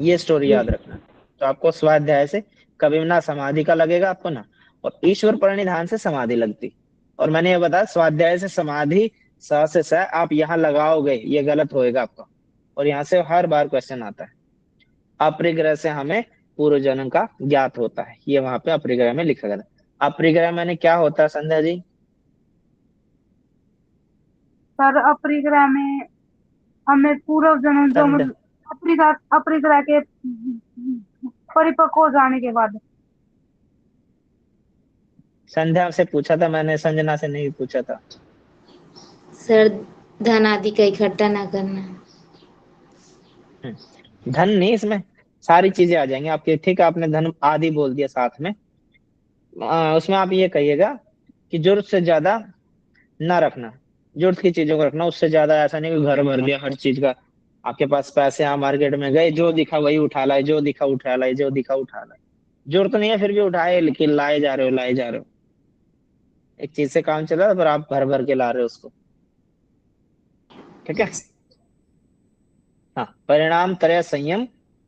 ये स्टोरी याद रखना। तो आपको स्वाध्याय से कभी ना समाधि का लगेगा आपको ना, और ईश्वर प्रणिधान से समाधि लगती। और मैंने ये बताया स्वाध्याय से समाधि स से स आप यहाँ लगाओगे, ये गलत होएगा आपका। और यहाँ से हर बार क्वेश्चन आता है। अपरिग्रह से हमें पूर्व जन्म का ज्ञात होता है, ये वहां पे अपरिग्रह में लिखा गया था। अपरिग्रह मैंने क्या होता है संध्या जी? सर अपरिग्रह में हमें पूर्व जन्म जो संध्या, मतलब अपरिग्रह अपरिग्रह के परिपक्व हो जाने के बाद। संध्या से पूछा था मैंने, संजना से नहीं पूछा था। सर धन आदि का इकट्ठा ना करना। धन नहीं, इसमें सारी चीजें आ जाएंगी आपके, ठीक है। आपने धन आदि बोल दिया साथ में, उसमें आप ये कहिएगा कि जरूरत से ज्यादा ना रखना, जरूरत की चीजों को रखना, उससे ज्यादा। ऐसा नहीं कि घर भर दिया हर चीज का। आपके पास पैसे, आप मार्केट में गए, जो दिखा वही उठा लाए, जो दिखा उठा लाए, जो दिखा उठा लाए। जरूरत नहीं है फिर भी उठाए, लेकिन लाए जा रहे हो, लाए जा रहे हो। एक चीज से काम चल रहा है पर आप भर भर के ला रहे हो उसको, ठीक है। हाँ, परिणाम त्रय संयम,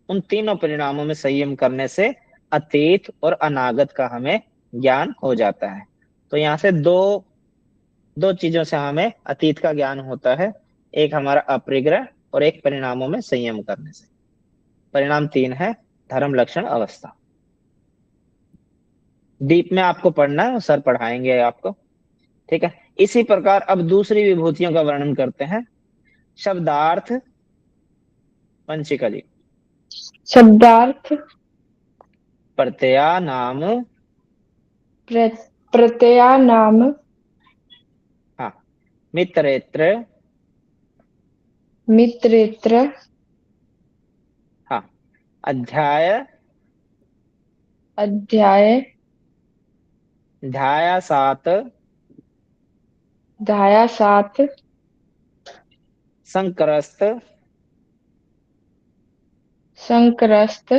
उन तीनों परिणामों में संयम करने से अतीत और अनागत का हमें ज्ञान हो जाता है। तो यहाँ से दो दो चीजों से हमें अतीत का ज्ञान होता है, एक हमारा अपरिग्रह और एक परिणामों में संयम करने से। परिणाम तीन है, धर्म लक्षण अवस्था। डीप में आपको पढ़ना है, सर पढ़ाएंगे आपको, ठीक है। इसी प्रकार अब दूसरी विभूतियों का वर्णन करते हैं। शब्दार्थ, पंचिका जी। शब्दार्थ प्रत्यया नाम, प्रत्यया नाम हाँ, मित्रेत्र, मित्रेत्र हाँ, अध्याय, अध्याय ध्यायासात, ध्यायासात संकरस्त, संक्रस्त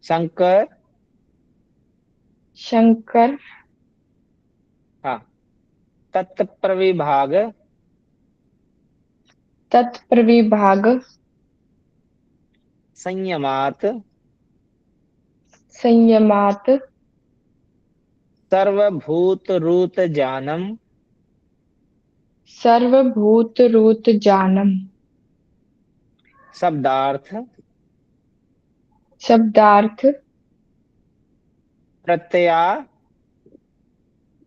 शंकर, शंकर हाँ, तत्प्रविभाग, तत्प्रविभाग संयमात, संयमात सर्वभूत रूत जानम, सर्वभूत रूत जानम। शब्दार्थ, शब्दार्थ प्रत्यया,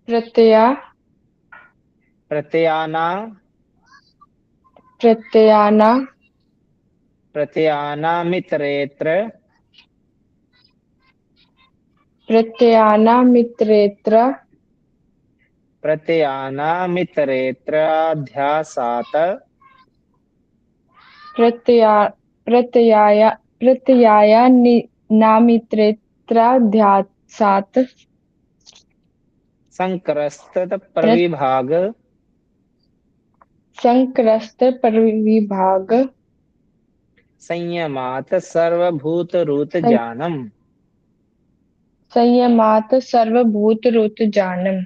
प्रत्यया प्रत्ययाना, प्रत्ययाना प्रत्ययानामितरेत्र, प्रत्ययाना मित्रेत्र प्रत्ययानामितरेत्राध्यासात, प्रत्यया प्रत्ययाया नामित्रेत्राध्यासात् संक्रस्त प्र प्रविभाग, संक्रस्त परिविभाग संयमात सर्वभूत रूत जानम। संयमात सर्वभूत रूत जानम।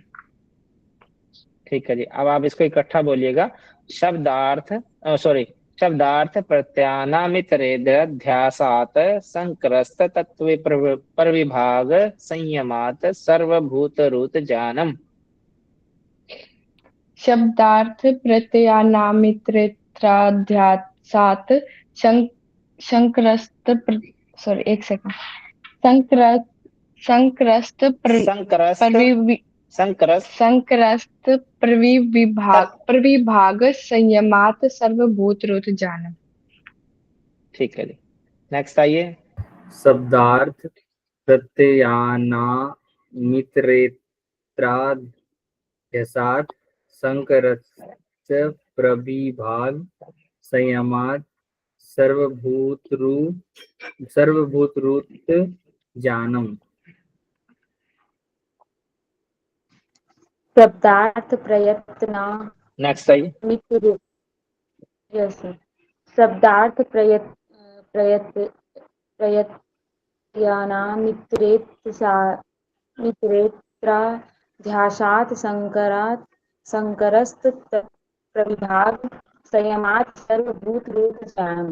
ठीक है जी, अब आप इसको इकट्ठा बोलिएगा। शब्दार्थ, सॉरी, शब्दार्थ प्रत्यानामितरेध्यासात संक्रस्त तत्व प्रविभाग संयमात सर्वभूत रूत जानम। शब्दार्थ प्रत्ययानामित्रेत्राध्यासात् इतरेतराध्यासात् संक्रस्त सॉरी एक सेकंड संक्रस्त संक्रस्त संक्रस्त संक्रस्त संक्रस्त प्रविभाग संयमात सर्वभूतरुत जानम। ठीक है जी, नेक्स्ट आइए। शब्दार्थ प्रत्ययानामितरेतराध्यसात् संकरश्च प्रविभाग संयमात् सर्वभूतरुत जानम। शब्दार्थ प्रयत्न नेक्स्ट आइए। मित्र यस शब्दार्थ प्रयत्यानामितरेत्राध्यासात् संकरस्त प्रविभाग संयमात् सर्वभूतरूप जानम।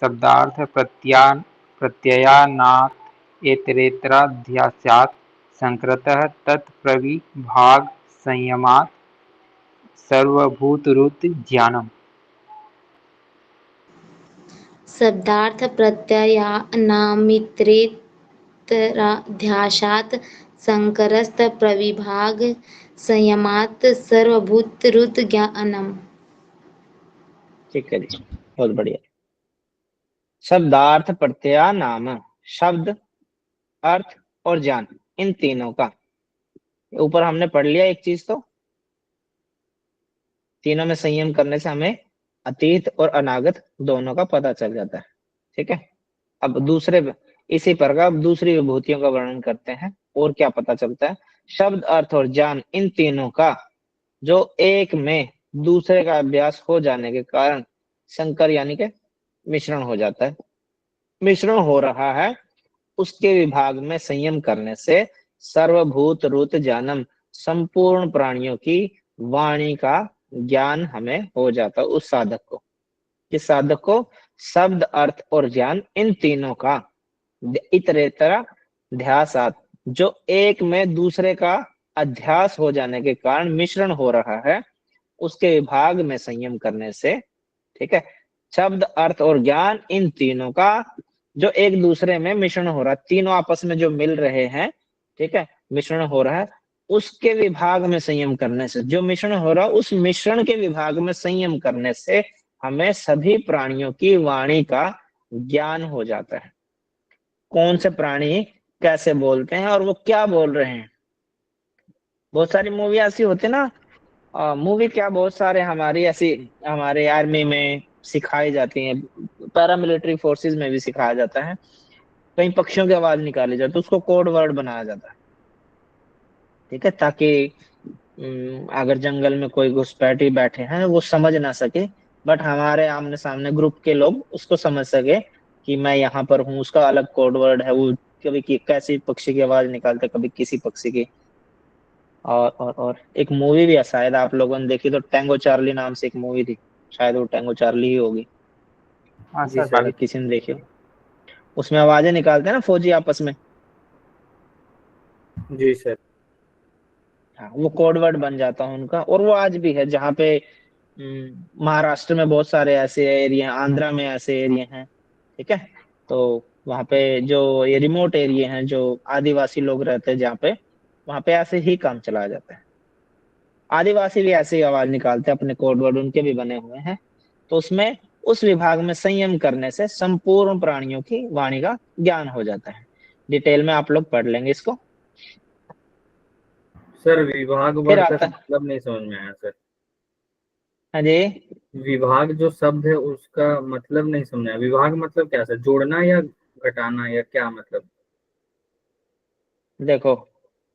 शब्दार्थ प्रत्ययानात् इतरेतराध्यासात् संकृतः तत्प्रविभाग संयमात् सर्वभूतरुत ज्ञानम्। शब्दार्थ प्रत्ययानामितरेतराध्यासात् संकरस्त प्रविभाग संयमात् सर्वभूतरुत ज्ञानम। ठीक है जी, बहुत बढ़िया। शब्दार्थ प्रत्यय नाम, शब्द, अर्थ और ज्ञान, इन तीनों का ऊपर हमने पढ़ लिया एक चीज, तो तीनों में संयम करने से हमें अतीत और अनागत दोनों का पता चल जाता है। ठीक है, अब दूसरे इसी प्रकार अब दूसरी विभूतियों का वर्णन करते हैं और क्या पता चलता है। शब्द, अर्थ और ज्ञान, इन तीनों का जो एक में दूसरे का अभ्यास हो जाने के कारण संकर यानी के मिश्रण हो जाता है, मिश्रण हो रहा है, उसके विभाग में संयम करने से सर्वभूत रुत जानम, संपूर्ण प्राणियों की वाणी का ज्ञान हमें हो जाता है। उस साधक को, किस साधक को? शब्द, अर्थ और ज्ञान, इन तीनों का इतरेतरा ध्यासात, जो एक में दूसरे का अध्यास हो जाने के कारण मिश्रण हो रहा है, उसके विभाग में संयम करने से, ठीक है, शब्द, अर्थ और ज्ञान, इन तीनों का जो एक दूसरे में मिश्रण हो रहा है, तीनों आपस में जो मिल रहे हैं, ठीक है, मिश्रण हो रहा है, उसके विभाग में संयम करने से, जो मिश्रण हो रहा है उस मिश्रण के विभाग में संयम करने से हमें सभी प्राणियों की वाणी का ज्ञान हो जाता है। कौन से प्राणी कैसे बोलते हैं और वो क्या बोल रहे हैं। बहुत सारी मूवी ऐसी होती है ना, मूवी क्या, बहुत सारे हमारी ऐसी हमारे आर्मी में सिखाई जाती हैं, पैरामिलिट्री फोर्सेस में भी सिखाया जाता है। कहीं पक्षियों की आवाज निकाली जाती है, उसको कोड वर्ड बनाया जाता है, ठीक है, ताकि अगर जंगल में कोई घुसपैठी बैठे हैं वो समझ ना सके, बट हमारे आमने सामने ग्रुप के लोग उसको समझ सके कि मैं यहाँ पर हूँ। उसका अलग कोड वर्ड है, वो कभी कैसी पक्षी की आवाज निकालते, कभी किसी पक्षी की। और एक मूवी भी है, शायद आप लोगों ने देखी, तो टैंगो चार्ली नाम से एक मूवी थी, शायद वो टैंगो चार्ली ही होगी, हाँ जी सर, सर। अगर किसी ने देखी हो। उसमें आवाजें निकालते हैं ना फौजी आपस में, जी सर। हाँ, वो कोड वर्ड बन जाता है उनका। और वो आज भी है, जहाँ पे महाराष्ट्र में बहुत सारे ऐसे एरिया, आंध्रा में ऐसे एरिया हैं, ठीक है, तो वहाँ पे जो ये रिमोट एरिया हैं, जो आदिवासी लोग रहते हैं जहाँ पे, वहाँ पे ऐसे ही काम चलाया जाता है। आदिवासी भी ऐसे ही आवाज निकालते हैं, अपने कोड वर्ड उनके भी बने हुए हैं। तो उसमें उस विभाग में संयम करने से संपूर्ण प्राणियों की वाणी का ज्ञान हो जाता है। डिटेल में आप लोग पढ़ लेंगे इसको। सर विभाग फिर वर्ड का आता है, मतलब नहीं समझ में आया सर। हाँ जी, विभाग जो शब्द है उसका मतलब नहीं समझ आया। विभाग मतलब क्या सर, जोड़ना या घटाना या क्या मतलब? देखो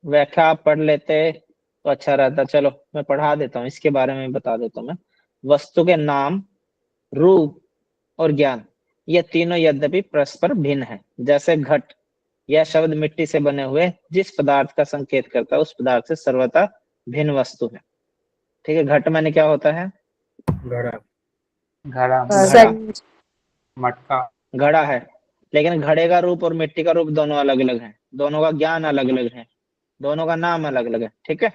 व्याख्या आप पढ़ लेते तो अच्छा रहता। चलो मैं पढ़ा देता हूँ, इसके बारे में बता देता हूँ मैं। वस्तु के नाम, रूप और ज्ञान, ये तीनों यद्यपि परस्पर भिन्न है। जैसे घट, यह शब्द मिट्टी से बने हुए जिस पदार्थ का संकेत करता है उस पदार्थ से सर्वथा भिन्न वस्तु है। ठीक है, घट माने क्या होता है? घड़ा। घड़ा, घड़ा, मटका। घड़ा है, लेकिन घड़े का रूप और मिट्टी का रूप दोनों अलग अलग हैं, दोनों का ज्ञान अलग अलग है, दोनों का नाम अलग अलग है। ठीक है,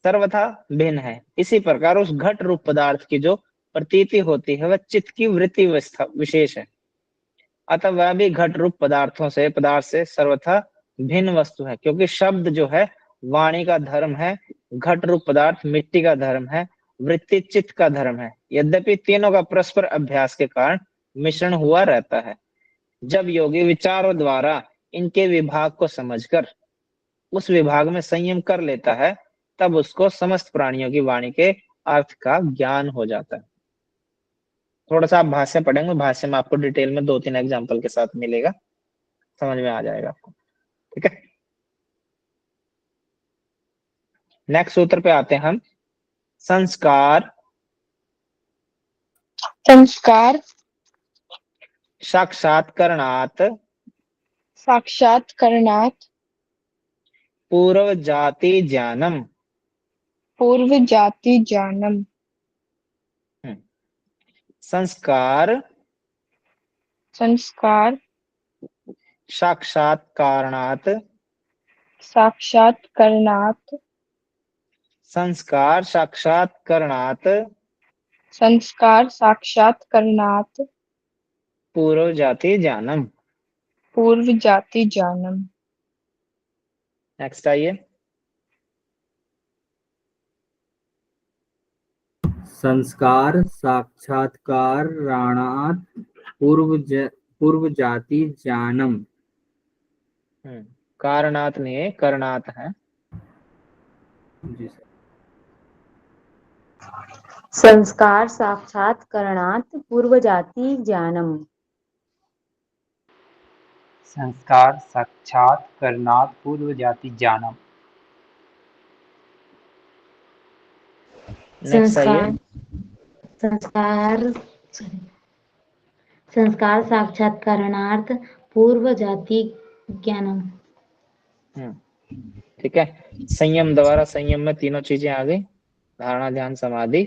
सर्वथा भिन्न है। इसी प्रकार उस घट रूप पदार्थ की जो प्रतीति होती है वह चित्त की वृत्ति व्यवस्था विशेष है, अतः वह भी घट रूप पदार्थ से सर्वथा भिन्न वस्तु है, क्योंकि शब्द जो है वाणी का धर्म है, घट रूप पदार्थ मिट्टी का धर्म है, वृत्ति चित्त का धर्म है। यद्यपि तीनों का परस्पर अभ्यास के कारण मिश्रण हुआ रहता है। जब योगी विचारों द्वारा इनके विभाग को समझकर उस विभाग में संयम कर लेता है, तब उसको समस्त प्राणियों की वाणी के अर्थ का ज्ञान हो जाता है। थोड़ा सा आप भाष्य पढ़ेंगे, भाष्य में आपको डिटेल में 2-3 एग्जाम्पल के साथ मिलेगा, समझ में आ जाएगा आपको। ठीक है, नेक्स्ट सूत्र पे आते हैं हम। संस्कार संस्कार साक्षात्कारणात् साक्षात्कारणात् पूर्व जाति ज्ञानम। पूर्व जाति ज्ञानम। संस्कार संस्कार साक्षात्कारणात् साक्षात्कारणात् संस्कार साक्षात्कारणात् संस्कार साक्षात्कारणात् पूर्व जाति ज्ञानम। पूर्व जाति ज्ञानम। नेक्स्ट आइए। संस्कार साक्षात्कारणात् पूर्व जाति ज्ञानम। कारणात् नहीं है, करणात् है। जी सर। संस्कार साक्षात्कारणात् पूर्वजाति ज्ञानम। संस्कार साक्षात्कारणात् पूर्व जाति ज्ञानम। नेक्स्ट आइए। संस्कार साक्षात्कारणार्थ पूर्व जाति ज्ञानम। ठीक है, संयम द्वारा, संयम में तीनों चीजें आ गई, धारणा ध्यान समाधि।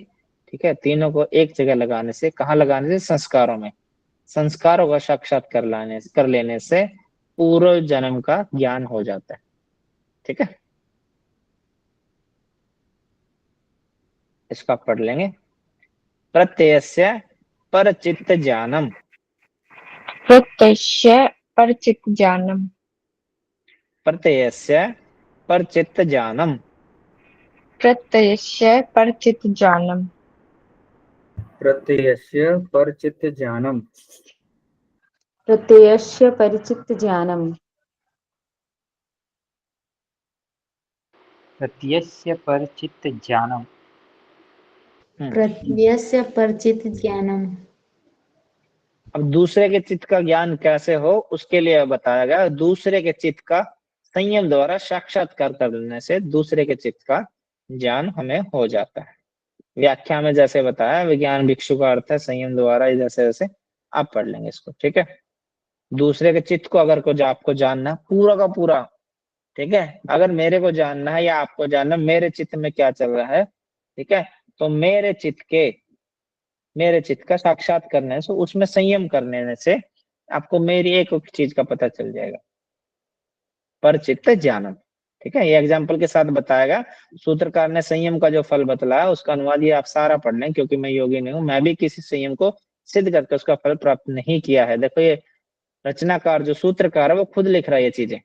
ठीक है, तीनों को एक जगह लगाने से, कहाँ लगाने से? संस्कारों में। संस्कारों का साक्षात कर लेने से पूर्व जन्म का ज्ञान हो जाता है। ठीक है, इसको आप पढ़ लेंगे। प्रत्ययस्य परचित्त ज्ञानम। प्रत्ययस्य परचित्त ज्ञानम। प्रत्ययस्य परचित्त ज्ञानम। प्रत्ययस्य परचित्त ज्ञानम। प्रत्ययस्य परचित्त ज्ञानम। प्रत्ययस्य परिचित ज्ञानम। प्रत्ययस्य परिचित ज्ञानम। प्रत्ययस्य परिचित ज्ञानम। अब दूसरे के चित्त का ज्ञान कैसे हो, उसके लिए बताया गया। दूसरे के चित्त का संयम द्वारा साक्षात्कार कर लेने से दूसरे के चित्त का ज्ञान हमें हो जाता है। व्याख्या में जैसे बताया, विज्ञान भिक्षु का अर्थ है संयम द्वारा, जैसे जैसे आप पढ़ लेंगे इसको। ठीक है, दूसरे के चित्त को अगर कुछ आपको जानना है पूरा का पूरा, ठीक है, अगर मेरे को जानना है या आपको जानना मेरे चित्त में क्या चल रहा है, ठीक है, तो मेरे चित्त का साक्षात करने से, उसमें संयम करने से आपको मेरी एक चीज का पता चल जाएगा, परचित्त ज्ञानम। ठीक है, ये एग्जाम्पल के साथ बताएगा। सूत्रकार ने संयम का जो फल बतलाया उसका अनुवाद ये आप सारा पढ़ लें, क्योंकि मैं योगी नहीं हूं, मैं भी किसी संयम को सिद्ध करके उसका फल प्राप्त नहीं किया है। देखो, ये रचनाकार जो सूत्रकार है वो खुद लिख रहा है ये चीजें।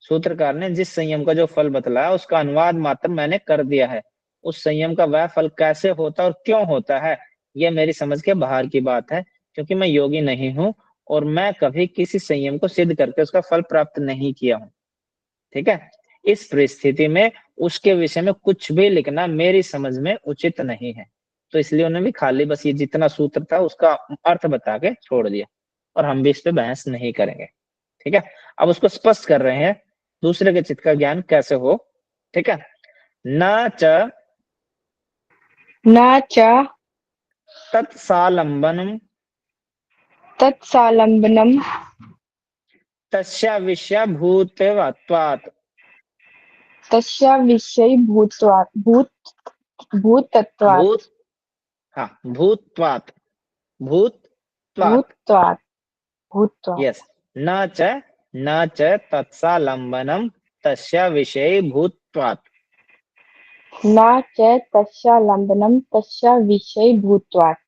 सूत्रकार ने जिस संयम का जो फल बतलाया उसका अनुवाद मात्र मैंने कर दिया है। उस संयम का वह फल कैसे होता है और क्यों होता है, यह मेरी समझ के बाहर की बात है, क्योंकि मैं योगी नहीं हूं और मैं कभी किसी संयम को सिद्ध करके उसका फल प्राप्त नहीं किया हूं। ठीक है, इस परिस्थिति में उसके विषय में कुछ भी लिखना मेरी समझ में उचित नहीं है, तो इसलिए उन्होंने भी खाली बस ये जितना सूत्र था उसका अर्थ बता के छोड़ दिया, और हम भी इस पे बहस नहीं करेंगे। ठीक है, अब उसको स्पष्ट कर रहे हैं दूसरे के चित्त का ज्ञान कैसे हो। ठीक है, न च तत्सालंबनम तस्य विषयभूतत्वात्। तस्य विषयभूतत्वात्। भूतत्वात्। भूत्वा यस, न च तत्सालंबनम तस्य विषय भूत्वात्। न च तस्यालम्बनं तस्य विषयीभूतवात्।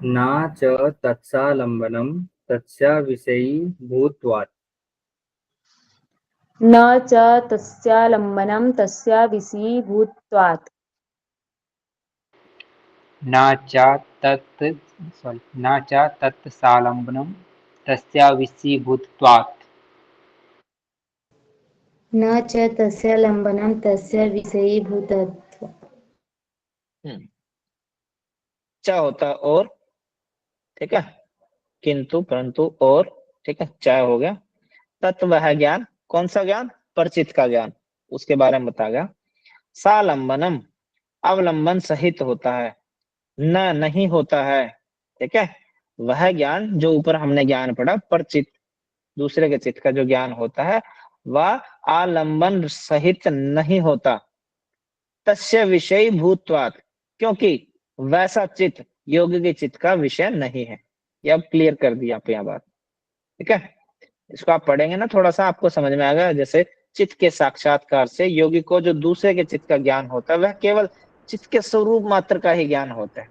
न च तत्सालंबनं तस्य विषयीभूतवात्। न च तस्यालम्बनं तस्य विषयीभूतवात्। न च तत्सालंबनं तस्याविषयीभूतत्वात्। न च तस्यालम्बनं तस्य विषयीभूतत्वात्। च होता है और, ठीक है, किंतु परंतु और, ठीक है, च हो गया। तत्व वह ज्ञान, कौन सा ज्ञान? परिचित का ज्ञान, उसके बारे में बताया। सालंबनम, अवलंबन सहित होता है। न, नहीं होता है, ठीक है। वह ज्ञान जो ऊपर हमने ज्ञान पढ़ा, परिचित, दूसरे के चित्त का जो ज्ञान होता है, वह आलंबन सहित नहीं होता। तस्य विषय भूतवात, क्योंकि वैसा चित्त योगी के चित्त का विषय नहीं है। ये अब क्लियर कर दिया आप यहाँ बात, ठीक है। इसको आप पढ़ेंगे ना, थोड़ा सा आपको समझ में आएगा। जैसे चित्त के साक्षात्कार से योगी को जो दूसरे के चित्त का ज्ञान होता है, वह केवल चित्त के स्वरूप मात्र का ही ज्ञान होता है।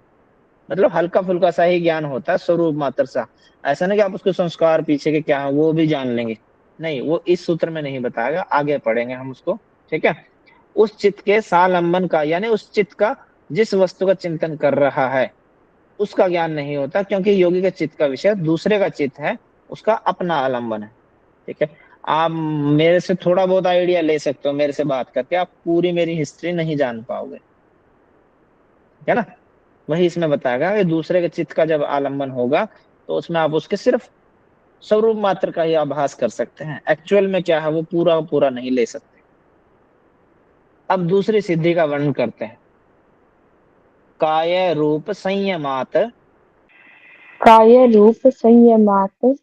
मतलब हल्का फुल्का सा ही ज्ञान होता है, स्वरूप मात्र सा। ऐसा नहीं कि आप उसके संस्कार पीछे के क्या है वो भी जान लेंगे, नहीं, वो इस सूत्र में नहीं बताएगा, आगे पढ़ेंगे हम उसको, ठीक है। उस चित्त के सालंबन का, यानी उस चित्त का जिस वस्तु का चिंतन कर रहा है उसका ज्ञान नहीं होता, क्योंकि योगी के चित्त का विषय दूसरे का चित्त है, उसका अपना आलंबन है, ठीक है। आप मेरे से थोड़ा बहुत आइडिया ले सकते हो, मेरे से बात करके आप पूरी मेरी हिस्ट्री नहीं जान पाओगे, है ना। वही इसमें बताएगा कि दूसरे के चित्त का जब आलंबन होगा तो उसमें आप उसके सिर्फ स्वरूप मात्र का ही आभास कर सकते हैं, एक्चुअल में क्या है वो पूरा पूरा नहीं ले सकते। अब दूसरी सिद्धि का वर्णन करते हैं। काय रूप संयमात काय रूप संयमात्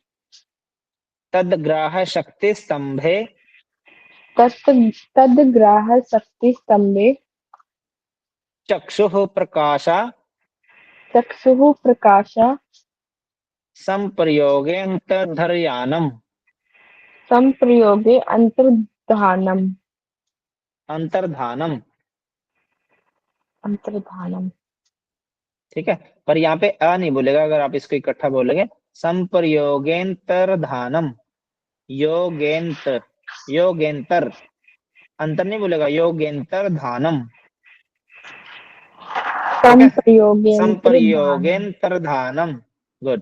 तदग्राह शक्ति स्तंभे तद्ग्राह शक्ति स्तंभे चक्षुः प्रकाशा चक्षुः प्रकाश संप्रयोगेऽन्तर्धर्यानम्। संप्रयोगे अंतर्धानम। अंतर्धानम, अंतर्धानम। ठीक है। पर यहाँ पे अ नहीं बोलेगा, अगर आप इसको इकट्ठा बोलेंगे। संप्रयोगेंतर्धानम, योगेंतर, योगेंतर, अंतर नहीं बोलेगा, योगेंतर धानम, ठीक है। संप्रयोगे अंतर्धानम। संप्रयोगेंतर धानम, गुड।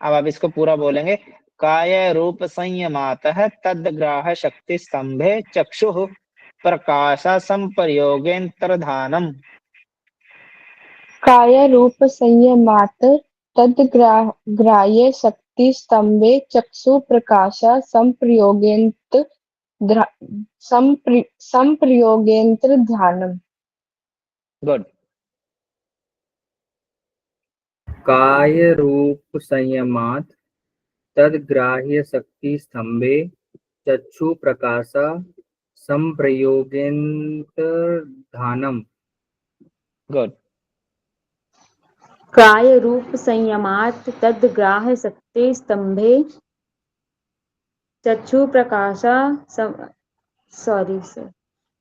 अब आप इसको पूरा बोलेंगे। काय रूप संयमातः तद्ग्राह शक्ति स्तंभे चक्षुः प्रकाश संप्रयोगेंतर धानम। काय रूप संयमात् तद्ग्राह्य शक्ति स्तंभे चक्षु प्रकाश संप्रयोगेंत्र ध्यानम। गुड। काय रूप संयमात् तद्ग्राह्य शक्ति स्तंभे चक्षु प्रकाशा संप्रयोगेन्तर्धानम्। गुड। काय रूप संयमात् तद्ग्राह्य शक्ति स्तंभे चक्षु प्रकाशा सॉरी सर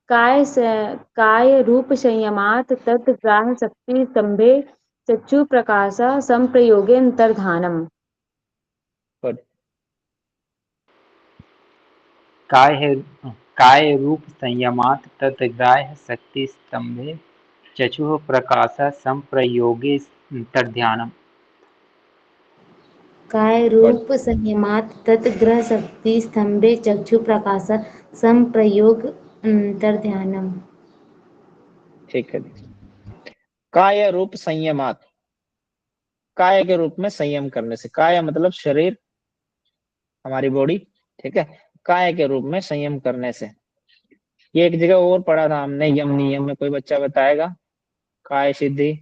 काय रूप संयमात् तद्ग्राह्य शक्ति स्तंभे चक्षु प्रकाशा संप्रयोगे अंतर्धानम। गुड। काय रूप संयमात् तद्ग्राह्य शक्ति स्तंभे चक्षुः प्रकाश संप्रयोगे तद्ध्यानम्। काय रूप संयमात् तद्ग्रह शक्ति स्तंभे चक्षु प्रकाश संप्रयोग अंतर्ध्यानम। ठीक है। काय रूप संयमात, काय के रूप में संयम करने से, काय मतलब शरीर, हमारी बॉडी, ठीक है। काय के रूप में संयम करने से, ये एक जगह और पढ़ा था हमने यम नियम में, कोई बच्चा बताएगा? काय सिद्धि,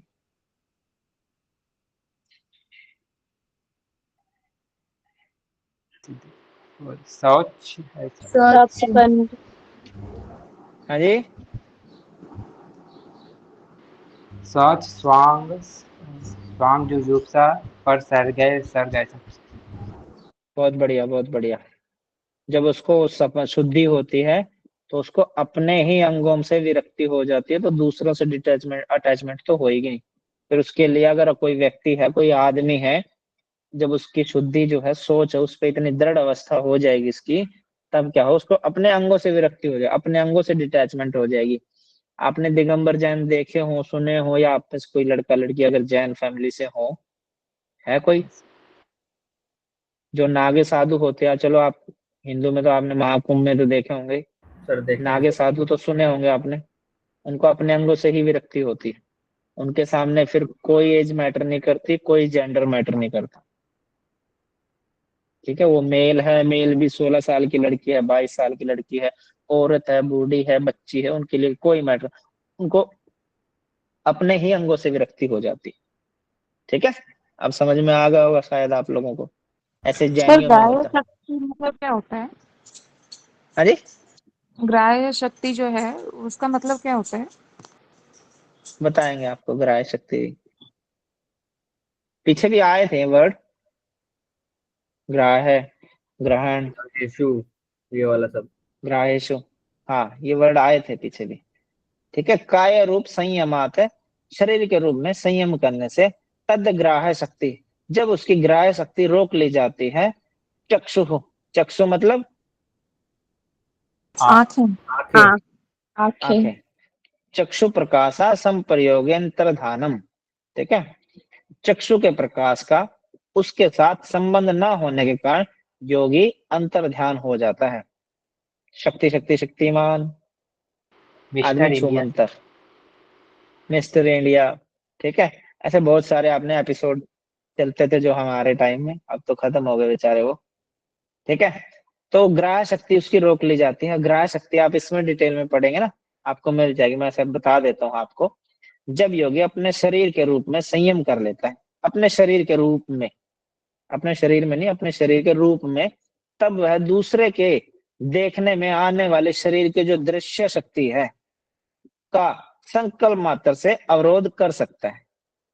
शौच है सर। सत्संग हाँ जी, शौच स्वांग, स्वांग जुजुप्सा और सर्ग ऐसा। बहुत बढ़िया, बहुत बढ़िया। जब उसको शुद्धि होती है तो उसको अपने ही अंगों से विरक्ति हो जाती है, तो दूसरों से डिटैचमेंट अटैचमेंट तो होएगी नहीं। फिर उसके लिए अगर कोई व्यक्ति है, कोई आदमी है, जब उसकी शुद्धि जो है, सोच है, उस पर इतनी दृढ़ अवस्था हो जाएगी इसकी, तब क्या हो, उसको अपने अंगों से विरक्ति हो जाए, अपने अंगों से डिटैचमेंट हो जाएगी। आपने दिगंबर जैन देखे हो, सुने हो, या आप में से कोई लड़का लड़की अगर जैन फैमिली से हो, है कोई जो नागे साधु होते हैं? चलो आप हिंदू में तो आपने महाकुंभ में तो देखे होंगे, सर देखे हैं नागे सर। साधु तो सुने होंगे आपने। उनको अपने अंगों से ही विरक्ति होती है। उनके सामने फिर कोई एज मैटर नहीं करती, कोई जेंडर मैटर नहीं करता। ठीक है, वो मेल है, मेल भी 16 साल की लड़की है, 22 साल की लड़की है, औरत है, बूढ़ी है, बच्ची है, उनके लिए कोई मैटर, उनको अपने ही अंगों से विरक्ति हो जाती है। ठीक है, अब समझ में आ गया होगा शायद आप लोगों को। ऐसे सर जैनियों में ग्राह्य होता है। शक्ति मतलब क्या होता है? अरे, ग्राह्य शक्ति जो है उसका मतलब क्या होता है? बताएंगे आपको ग्राह्य शक्ति। पीछे भी आए थे वर्ड, ग्राह्य, ग्रहण, यीशु, ये वाला सब। ग्राहेशु, हाँ ये वर्ड आए थे पीछे भी। ठीक है, काय रूप संयमात है, शरीर के रूप में संयम करने से, तद ग्राह्य शक्ति, जब उसकी ग्राह्य शक्ति रोक ली जाती है, चक्षु, चक्षु मतलब आँखें। आंखें। हाँ। आंखें। आंखें, चक्षु प्रकाशा संप्रयोगेंतर्धानम। ठीक है, चक्षु के प्रकाश का उसके साथ संबंध न होने के कारण योगी अंतर ध्यान हो जाता है। शक्ति शक्ति शक्तिमान, आदमी मिस्टर इंडिया। छूमंतर, मिस्टर इंडिया। ठीक है, ऐसे बहुत सारे आपने एपिसोड चलते थे जो हमारे टाइम में, अब तो खत्म हो गए बेचारे वो। ठीक है, तो ग्राह्य शक्ति उसकी रोक ली जाती है। ग्राह्य शक्ति आप इसमें डिटेल में पढ़ेंगे ना, आपको मिल जाएगी, मैं सब बता देता हूँ आपको। जब योगी अपने शरीर के रूप में संयम कर लेता है, अपने शरीर के रूप में, अपने शरीर में नहीं, अपने शरीर के रूप में, तब वह दूसरे के देखने में आने वाले शरीर के जो दृश्य शक्ति है का संकल्प मात्र से अवरोध कर सकता है।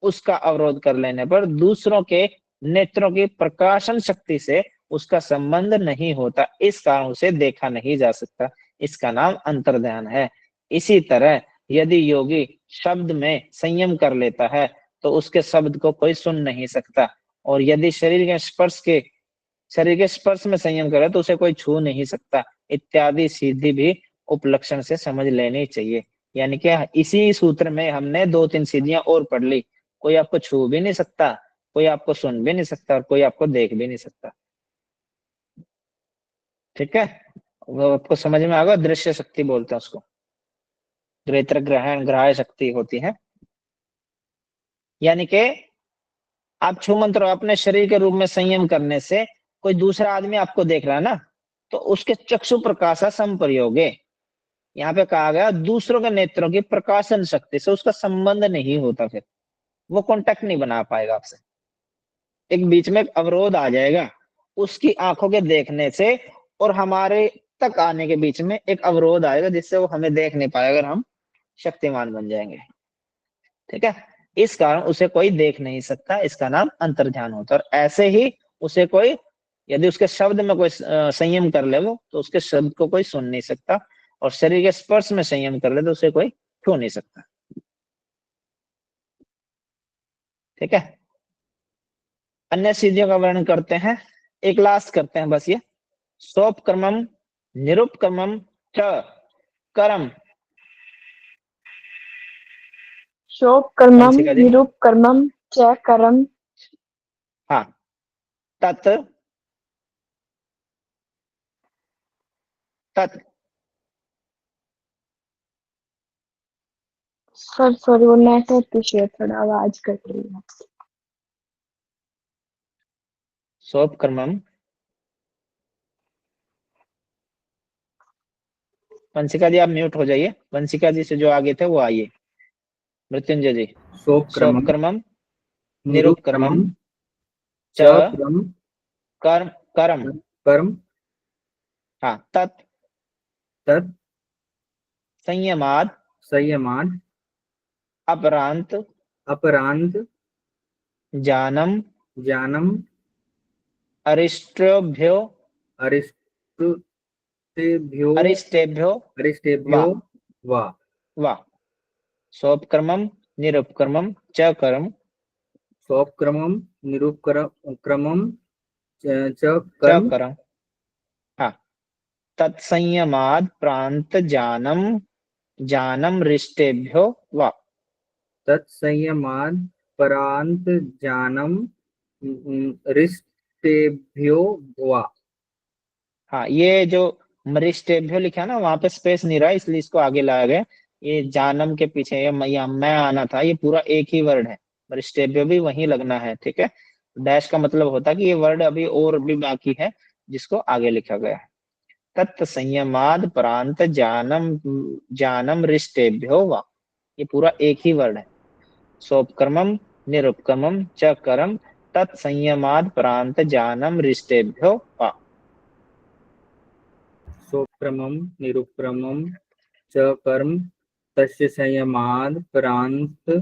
उसका अवरोध कर लेने पर दूसरों के नेत्रों की प्रकाशन शक्ति से उसका संबंध नहीं होता, इस कारण उसे देखा नहीं जा सकता। इसका नाम अंतर्ध्यान है। इसी तरह यदि योगी शब्द में संयम कर लेता है तो उसके शब्द को कोई सुन नहीं सकता, और यदि शरीर के स्पर्श में संयम करे तो उसे कोई छू नहीं सकता, इत्यादि सीधी भी उपलक्षण से समझ लेनी चाहिए। यानी कि इसी सूत्र में हमने 2-3 सीधियां और पढ़ ली। कोई आपको छू भी नहीं सकता, कोई आपको सुन भी नहीं सकता, और कोई आपको देख भी नहीं सकता। ठीक है, वो आपको समझ में आ गया। दृश्य शक्ति बोलते हैं उसको, नेत्र ग्रहण ग्राह्य शक्ति होती है। यानी कि आप छू मंत्र अपने शरीर के रूप में संयम करने से, कोई दूसरा आदमी आपको देख रहा है ना, तो उसके चक्षु प्रकाशा संप्रयोगे, यहाँ पे कहा गया दूसरों के नेत्रों की प्रकाशन शक्ति से उसका संबंध नहीं होता, फिर वो कांटेक्ट नहीं बना पाएगा आपसे। एक बीच में एक अवरोध आ जाएगा उसकी आंखों के देखने से, और हमारे तक आने के बीच में एक अवरोध आएगा जिससे वो हमें देख नहीं पाएगा, अगर हम शक्तिमान बन जाएंगे। ठीक है, इस कारण उसे कोई देख नहीं सकता, इसका नाम अंतर्ध्यान होता है। और ऐसे ही उसे कोई, यदि उसके शब्द में कोई संयम कर ले वो, तो उसके शब्द को कोई सुन नहीं सकता, और शरीर के स्पर्श में संयम कर ले तो उसे कोई छू नहीं सकता। ठीक है, अन्य सिद्धियों का वर्णन करते हैं, एक लास्ट करते हैं बस ये। सोपक्रमम, निरुपक्रमम च कर्म। शोक कर्मम, वंशिका जी, निरूप कर्मम, च कर्म। हाँ, तत् तत् सर सॉरी, वो नेटवर्क इशू है, थोड़ा आवाज कट रही है। सोपक्रमम। वंशिका जी आप म्यूट हो जाइए, वंशिका जी से जो आगे थे वो आइए। मृत्युंजय जी, सोपक्रमम, सोपक्रमम, निरुपक्रमम निरुपक्रमम, च च क्रम, कर्म कर्म। कर्म, हाँ, तत् तत् संयमाद संयमाद अपरांत अपरांत जानम ज्ञानम अरिष्टेभ्यो अरिष्टेभ्यो अरिष्टेभ्यो अरिष्टेभ्यो वा वा वा सोपक्रमम निरुपक्रमम च कर्म स्वक्रमम निरुपक्रमम च च कर्म कर्म हाँ तत्संयमाद प्रांत जानम जानम रिष्टेभ्यो वा तत्संयमाद परांत ज्ञानम रिष्टेभ्यो वा। हाँ ये जो मरिष्टेभ्यो लिखा है ना वहां पे स्पेस नहीं रहा इसलिए इसको आगे लाया गया। ये जानम के पीछे ये मैं आना था, ये पूरा एक ही वर्ड है। मरिष्टेभ्यो भी वहीं लगना है, ठीक है। डैश का मतलब होता है कि ये वर्ड अभी और भी बाकी है जिसको आगे लिखा गया है। तत् संयमाद प्रांत जानम जानम रिष्टेभ्यो वा, ये पूरा एक ही वर्ड है। सोपक्रमम निरुपक्रमम च कर्म तत्संयमाद प्रांत जानम रिष्टेभ्यो वा। स्वक्रमम निरुपक्रमम च कर्म तस्य संयमाद परांत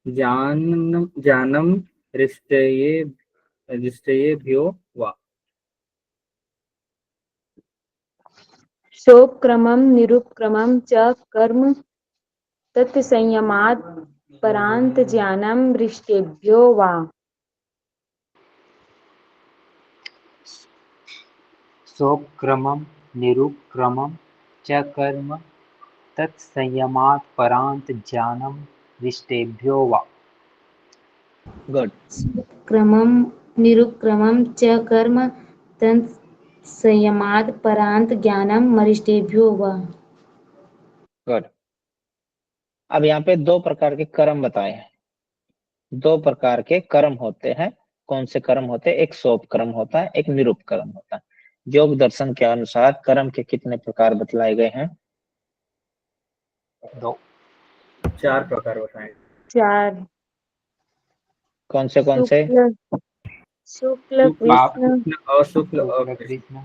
ज्ञानम रिष्टेभ्यो वा। सोपक्रमं निरुपक्रमं च कर्म तत्संयमात् परान्त ज्ञानं रिष्टेभ्यो वा। सोपक्रमं निरुपक्रमं च कर्म तत्संयमात् परान्त ज्ञानं रिष्टेभ्यो वा। गुड। क्रमं निरुपक्रमं च कर्म तत्संयमात् परान्त ज्ञानं वरिष्ठेभ्यो वा। गुड। अब यहाँ पे दो प्रकार के कर्म बताए हैं। दो प्रकार के कर्म होते हैं। कौन से कर्म होते हैं? एक सोप कर्म होता है, एक निरूप कर्म होता है। योग दर्शन के अनुसार कर्म के कितने प्रकार बतलाए गए हैं? 2। 4 प्रकार बताएं। 4। कौन से? शुक्ल पाप कृष्ण अशुक्ल शुक्ल अकृष्ण। कृष्ण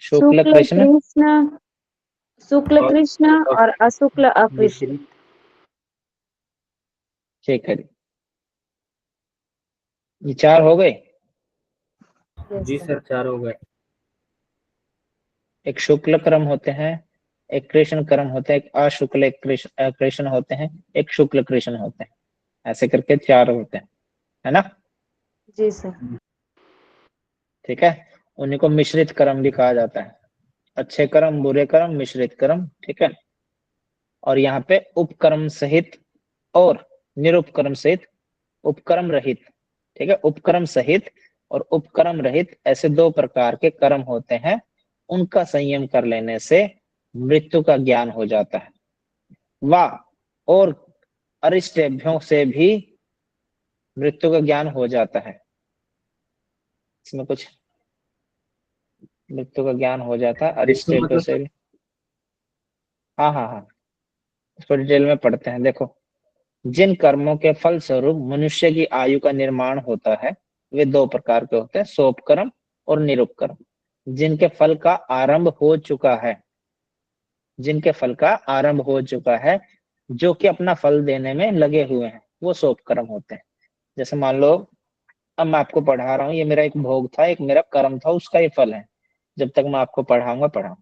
शुक्ल कृष्ण शुक्ल कृष्ण और अशुक्ल अकृष्ण। मिश्रित। ठीक है, ये 4 हो गए। जी सर 4 हो गए। एक शुक्ल कर्म होते हैं, एक कृष्ण कर्म होते हैं, एक अशुक्ल कृष्ण होते हैं, एक शुक्ल कृष्ण होते हैं। ऐसे करके 4 होते हैं, है ना? जी सर। ठीक है। उन्हीं को मिश्रित कर्म भी कहा जाता है। अच्छे कर्म, बुरे कर्म, मिश्रित कर्म, ठीक है। और यहाँ पे उपकर्म सहित और निरुपकर्म सहित, उपकर्म रहित, ठीक है। उपकर्म सहित और उपकर्म रहित ऐसे 2 प्रकार के कर्म होते हैं। उनका संयम कर लेने से मृत्यु का ज्ञान हो जाता है। वाह, और अरिष्टेभ्यों से भी मृत्यु का ज्ञान हो जाता है। इसमें कुछ मृत्यु का ज्ञान हो जाता है अरिष्टेभ्यों से भी। हाँ हाँ हाँ, इसको डिटेल में पढ़ते हैं। देखो, जिन कर्मों के फल स्वरूप मनुष्य की आयु का निर्माण होता है वे 2 प्रकार के होते हैं, सोप कर्म और निरूप कर्म। जिनके फल का आरंभ हो चुका है, जिनके फल का आरंभ हो चुका है, जो कि अपना फल देने में लगे हुए हैं, वो सोप कर्म होते हैं। जैसे मान लो अब मैं आपको पढ़ा रहा हूँ, ये मेरा एक भोग था, एक मेरा कर्म था, उसका ये फल है। जब तक मैं आपको पढ़ाऊंगा,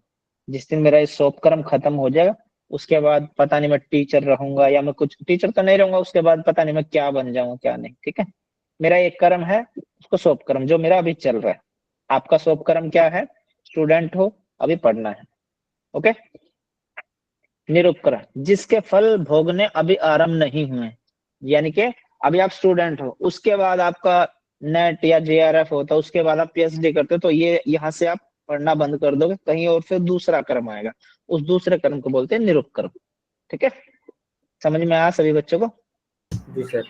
जिस दिन मेरा ये सोप कर्म खत्म हो जाएगा उसके बाद पता नहीं मैं टीचर रहूंगा या मैं कुछ टीचर तो नहीं रहूंगा, उसके बाद पता नहीं मैं क्या बन जाऊंगा क्या नहीं, ठीक है। मेरा एक कर्म है उसको सोप कर्म, जो मेरा अभी चल रहा है। आपका सोप कर्म क्या है? स्टूडेंट हो, अभी पढ़ना है, ओके। निरुपकरण, जिसके फल भोगने अभी आरंभ नहीं हुए, यानी कि अभी आप स्टूडेंट हो, उसके बाद आपका नेट या जेआरएफ होता है, उसके बाद आप पीएचडी करते हो, तो ये यहाँ से आप पढ़ना बंद कर दोगे, कहीं और फिर दूसरा कर्म आएगा, उस दूसरे कर्म को बोलते हैं निरुपकर्म, ठीक है। समझ में आया सभी बच्चों को? जी सर।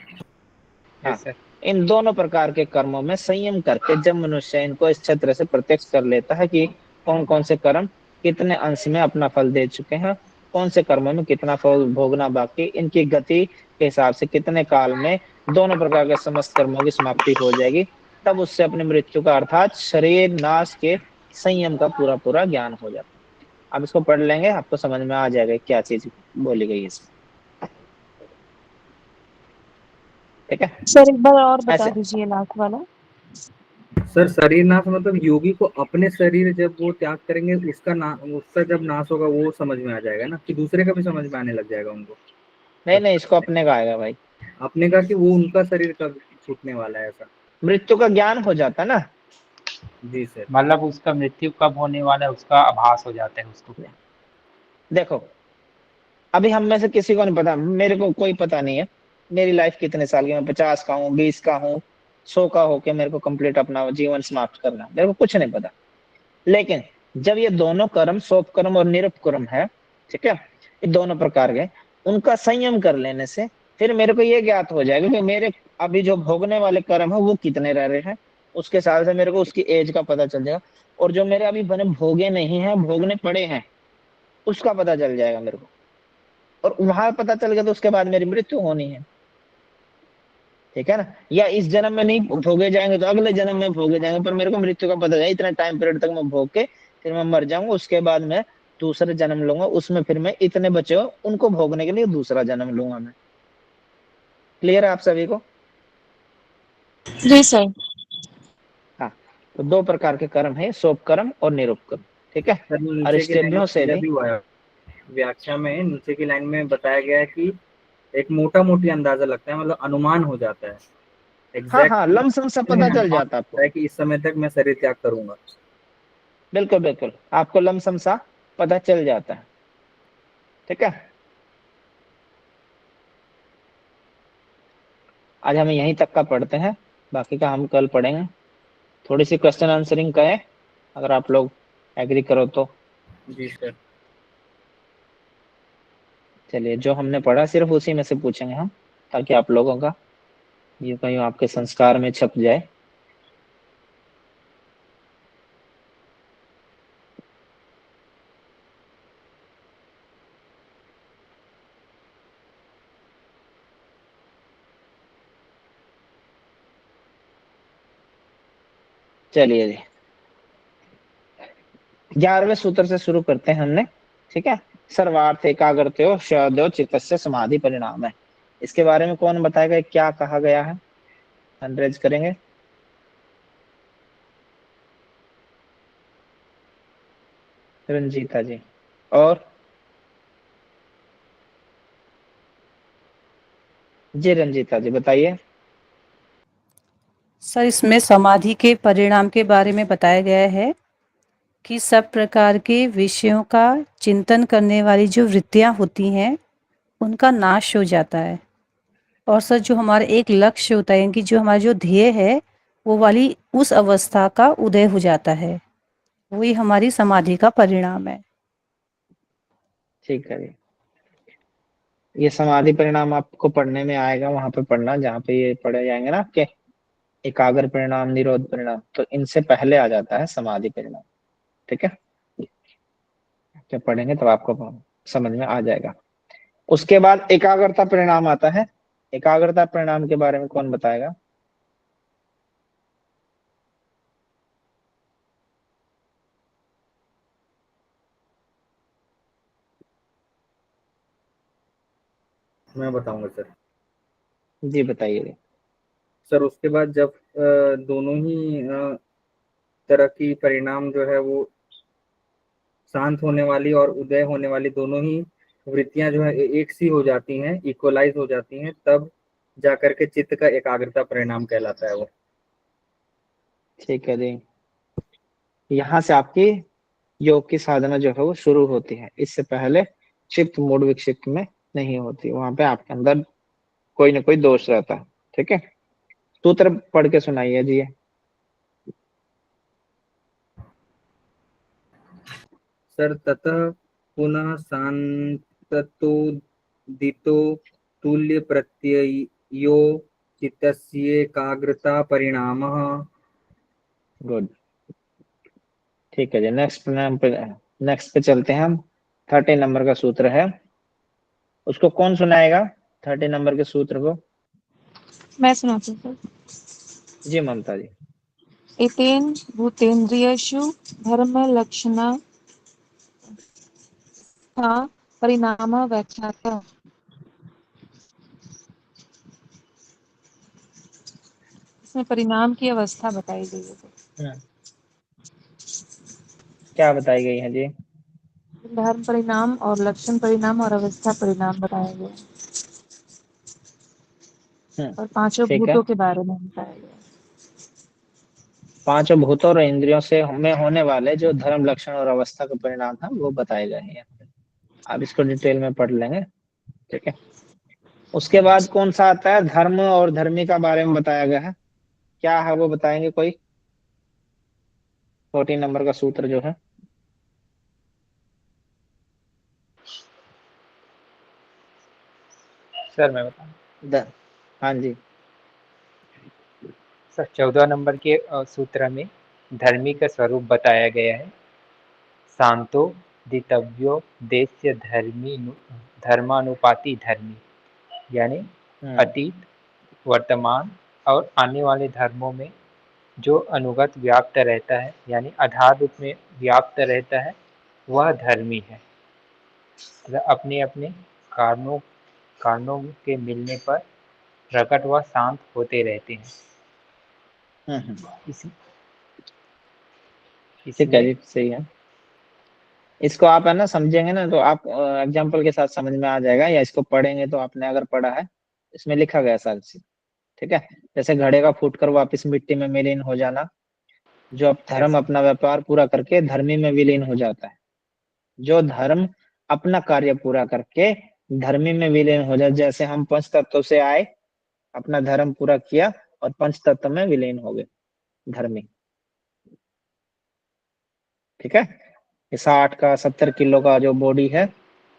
हाँ, सर इन दोनों प्रकार के कर्मों में संयम करके जब मनुष्य इनको इस क्षेत्र से प्रत्यक्ष कर लेता है कि कौन कौन से कर्म कितने अंश में अपना फल दे चुके हैं, कौन से कर्मों में कितना फल भोगना बाकी, इनकी गति के हिसाब से कितने काल में दोनों प्रकार के समस्त कर्मों की समाप्ति हो जाएगी, तब उससे अपनी मृत्यु का अर्थात शरीर नाश के संयम का पूरा पूरा ज्ञान हो जाता है। अब इसको पढ़ लेंगे, आपको समझ में आ जाएगा क्या चीज बोली गई है इसमें। ठीक है। सर एक बार और बता ऐसे दीजिए लास्ट वाला। सर शरीर नाश मतलब योगी को अपने शरीर जब वो त्याग करेंगे उसका जब नाश होगा वो समझ में आ जाएगा ना, कि दूसरे का भी समझ में आने लग जाएगा उनको। नहीं नहीं, इसको अपने का आएगा भाई। आपने कहा कि वो उनका शरीर कब छूटने वाला है ऐसा। मृत्यु का ज्ञान हो जाता ना। जी सर। मतलब उसका मृत्यु कब होने वाला है उसका आभास हो जाता है उसको। देखो अभी हम में से किसी को नहीं पता, मेरे को कोई पता नहीं है मेरी लाइफ कितने साल की, मैं 50 का हूँ, 20 का हूँ, 100 का होके मेरे को कंप्लीट अपना जीवन समाप्त करना, मेरे को कुछ नहीं पता। लेकिन जब ये दोनों कर्म, सोप कर्म और निरप कर्म है, ठीक है, ये दोनों प्रकार के, उनका संयम कर लेने से फिर मेरे को ये ज्ञात हो जाएगा कि मेरे अभी जो भोगने वाले कर्म है वो कितने रह रहे हैं। उसके साथ से मेरे को उसकी एज का पता चल जाएगा, और जो मेरे अभी बने भोगे नहीं है, भोगने पड़े हैं, उसका पता चल जाएगा मेरे को। और वहां पता चल गया तो उसके बाद मेरी मृत्यु होनी है, ठीक है ना। या इस जन्म में नहीं भोगे जाएंगे तो अगले जन्म में भोगे जाएंगे, पर मेरे को मृत्यु का पता है इतना टाइम पीरियड तक मैं भोग के फिर मैं मर जाऊंगा, उसके बाद मैं दूसरे जन्म लूंगा, उसमें फिर मैं इतने बचे हो उनको भोगने के लिए दूसरा जन्म लूंगा मैं। क्लियर है आप सभी को? जी सर। हाँ। तो दो प्रकार के कर्म है, सोप कर्म और निरूप कर्म, ठीक है। सर और नीचे की लाइन स्टेबलों में से दिया भी भी हुआ है व्याख्या में, नीचे की लाइन में बताया गया है कि एक मोटा मोटी अंदाजा लगता है, मतलब अनुमान हो जाता है, हाँ हाँ, एग्जैक्ट लमसम सा पता चल अनुमान जाता है होता आपको। है कि इस समय तक मैं शरीर त्याग करूंगा। बिल्कुल बिल्कुल, आपको लमसम सा पता चल जाता है, ठीक है। आज हम यहीं तक का पढ़ते हैं, बाकी का हम कल पढ़ेंगे। थोड़ी सी क्वेश्चन आंसरिंग का है, अगर आप लोग एग्री करो तो। जी सर। चलिए, जो हमने पढ़ा सिर्फ उसी में से पूछेंगे हम, ताकि आप लोगों का ये कहीं आपके संस्कार में छप जाए। चलिए जी, 11वें सूत्र से शुरू करते हैं हमने, ठीक है। सर्वार्थ एकाग्रतो शब्दो चित्तस्य समाधि परिणाम है। इसके बारे में कौन बताएगा क्या कहा गया है? हैंड करेंगे। रंजीता जी। और जी रंजीता जी बताइए। सर इसमें समाधि के परिणाम के बारे में बताया गया है कि सब प्रकार के विषयों का चिंतन करने वाली जो वृत्तियां होती हैं उनका नाश हो जाता है। और सर जो हमारा एक लक्ष्य होता है कि जो हमारा जो ध्येय है वो वाली उस अवस्था का उदय हो जाता है, वही हमारी समाधि का परिणाम है। ठीक है जी, ये समाधि परिणाम आपको पढ़ने में आएगा, वहां पे पढ़ना जहाँ पे ये पढ़े जाएंगे ना आपके एकाग्र परिणाम, निरोध परिणाम, तो इनसे पहले आ जाता है समाधि परिणाम, ठीक है। जब पढ़ेंगे तब आपको समझ में आ जाएगा। उसके बाद एकाग्रता परिणाम आता है। एकाग्रता परिणाम के बारे में कौन बताएगा? मैं बताऊंगा सर। जी बताइए। सर उसके बाद जब दोनों ही तरह की परिणाम जो है वो शांत होने वाली और उदय होने वाली दोनों ही वृत्तियां जो है एक सी हो जाती हैं, इक्वलाइज हो जाती हैं, तब जाकर के चित्त का एकाग्रता परिणाम कहलाता है वो। ठीक है जी, यहाँ से आपकी योग की साधना जो है वो शुरू होती है। इससे पहले चित्त मूड विक्षिप्त में नहीं होती, वहां पे आपके अंदर कोई ना कोई दोष रहता है, ठीक है। सूत्र पढ़ के सुनाइए जी। सर ततः पुनः शांततोदितो तुल्य प्रत्ययो चित्तस्येकाग्रता परिणामः। गुड। ठीक है जी, नेक्स्ट पे चलते हैं हम। 30 नंबर का सूत्र है, उसको कौन सुनाएगा? 30 नंबर के सूत्र को। मैं सुनाती हूँ। जी ममता जी। एतेन भूतेन्द्रियेषु धर्म लक्षणा परिणाम व्याख्याता। इसमें परिणाम की अवस्था बताई गई है। हम्म, क्या बताई गई है जी? धर्म परिणाम और लक्षण परिणाम और अवस्था परिणाम बताया गया है। और पांचों ठीक है। भूतों के बारे में बताया गया है। पांचों भूतों और इंद्रियों से हमें होने वाले जो धर्म, लक्षण और अवस्था का परिणाम था वो बताए गए हैं। आप इसको डिटेल में पढ़ लेंगे। ठीक है। उसके बाद कौन सा आता है? धर्म और धर्मी का बारे में बताया गया है। क्या है वो बताएंगे कोई? 14 नंबर का सूत्र जो है। सर मैं बताऊं? हाँ जी। सर 14 नंबर के सूत्र में धर्मी का स्वरूप बताया गया है। शांतो दितव्यो देस्य धर्मी धर्मानुपाती धर्मी, यानी अतीत, वर्तमान और आने वाले धर्मों में जो अनुगत व्याप्त रहता है, यानी आधार रूप में व्याप्त रहता है, वह धर्मी है। अपने अपने कारणों कारणों के मिलने पर प्रकट व शांत होते रहते हैं। इसी ठीक है इसमें जी, सही है। इसको आप है ना समझेंगे ना तो आप एग्जाम्पल के साथ समझ में आ जाएगा, या इसको पढ़ेंगे तो आपने अगर पढ़ा है इसमें लिखा गया सारी चीज। ठीक है। जैसे घड़े का फूटकर वापस मिट्टी में विलीन हो जाना, जो अब धर्म अपना व्यापार पूरा करके धर्मी में विलीन हो जाता है। जो धर्म अपना कार्य पूरा करके धर्मी में विलीन हो जाए, जैसे हम पंच तत्व से आए, अपना धर्म पूरा किया और पंच तत्व में विलीन हो गए धर्मी। ठीक है। ये 60 का 70 किलो का जो बॉडी है,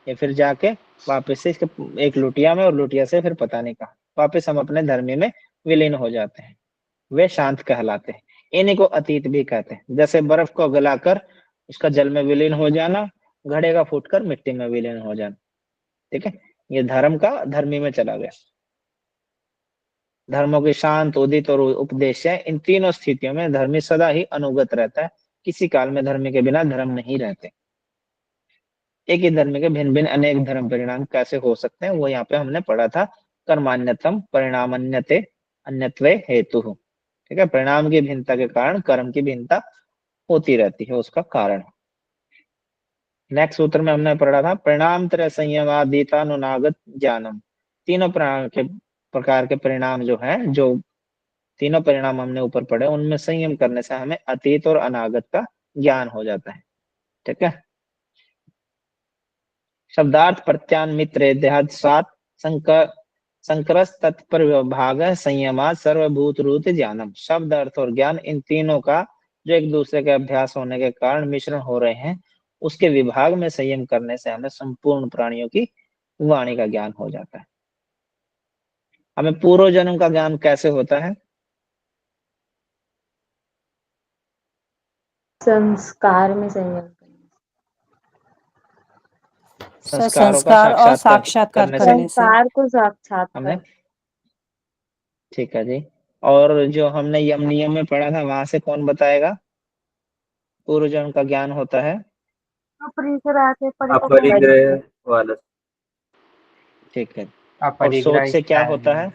ये फिर जाके वापस से इसके एक लुटिया में, और लुटिया से फिर पता नहीं कहा वापस हम अपने धर्मी में विलीन हो जाते हैं। वे शांत कहलाते हैं। इन्हीं को अतीत भी कहते हैं। जैसे बर्फ को गलाकर उसका जल में विलीन हो जाना, घड़े का फूटकर मिट्टी में विलीन हो जाना। ठीक है। ये धर्म का धर्मी में चला गया। धर्मों के शांत, उदित और उपदेश है। इन तीनों स्थितियों में धर्मी सदा ही अनुगत रहता है। किसी काल में धर्मी के बिना धर्म नहीं रहते। एक ही धर्म के भिन्न भिन्न अनेक धर्म परिणाम कैसे हो सकते हैं वो यहाँ पे हमने पढ़ा था। कर्मान्यतम परिणामन्यते अन्यत्वे हेतु। ठीक है। परिणाम की भिन्नता के कारण कर्म की भिन्नता होती रहती है, उसका कारण। नेक्स्ट सूत्र में हमने पढ़ा था परिणाम त्रय संयमादीतानुनागत ज्ञानम। तीनों प्रकार के परिणाम जो है, जो तीनों परिणाम हमने ऊपर पढ़े, उनमें संयम करने से हमें अतीत और अनागत का ज्ञान हो जाता है। ठीक है। शब्दार्थ प्रत्यान मित्र देहात सात संकरस तत्पर विभाग संयमा सर्वभूत रूत ज्ञानम। शब्द, अर्थ और ज्ञान, इन तीनों का जो एक दूसरे के अभ्यास होने के कारण मिश्रण हो रहे हैं, उसके विभाग में संयम करने से हमें संपूर्ण प्राणियों की वाणी का ज्ञान हो जाता है। हमें पूर्व जन्म का ज्ञान कैसे होता है? संस्कार में संयम करना। संस्कारों का संस्कार और साक्षात्कार साक्षात्कार करने से करने से। संस्कार को साक्षात हमें। कर। ठीक है जी। और जो हमने यम नियम में पढ़ा था, वहां से कौन बताएगा? पूर्व जन्म का ज्ञान होता है। अपरिग्रह से परिपक्व अपरिग्रह वाला। ठीक है। और सोच अपरिग्रह से क्या स्थान होता में है?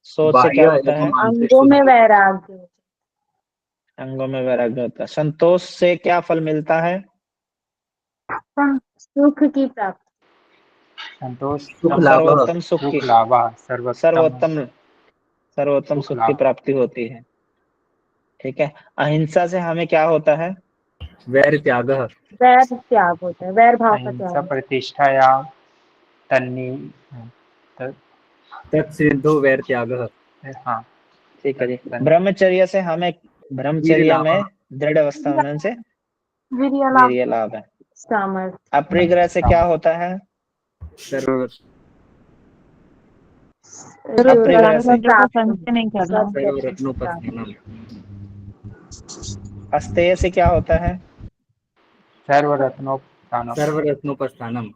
सोच से क्या बाह्य होता है? एवं आंतरिक अंगों में शुद्धि। वैराग्य। अंगों में वैराग्य होता है। संतोष से क्या फल मिलता है? सुख की प्राप्ति। संतोष सुख लाभ। सर्वोत्तम सुख की, सुख लाभा सर्वोत्तम सर्वोत्तम सर्वोत्तम सुख सुख की लाभ। प्राप्ति होती है। ठीक है। अहिंसा से हमें क्या होता है? वैर त्याग। वैर त्याग होता है, वैर भाव का अहिंसा त्याग। प्रतिष्ठा या तन्नी त, तत्सिद्धो वैर त्याग। हाँ ठीक है जी। तन, ब्रह्मचर्य से हमें, वीर ब्रह्मचर्य लाभ। में दृढ़ अवस्था होने से वीर्य लाभ। वीर्य लाभ है। सामर्थ्य। अपरिग्रह से क्या होता है? सर्व अपरिग्रह से शब्दों को प्राप्त। संचय नहीं करना। सब प्राप्त। सर्वरत्नोपस्थानम। अस्तेय से क्या होता है? सर्वरत्नोत्थानम। सर्वरत्नोपस्थानम।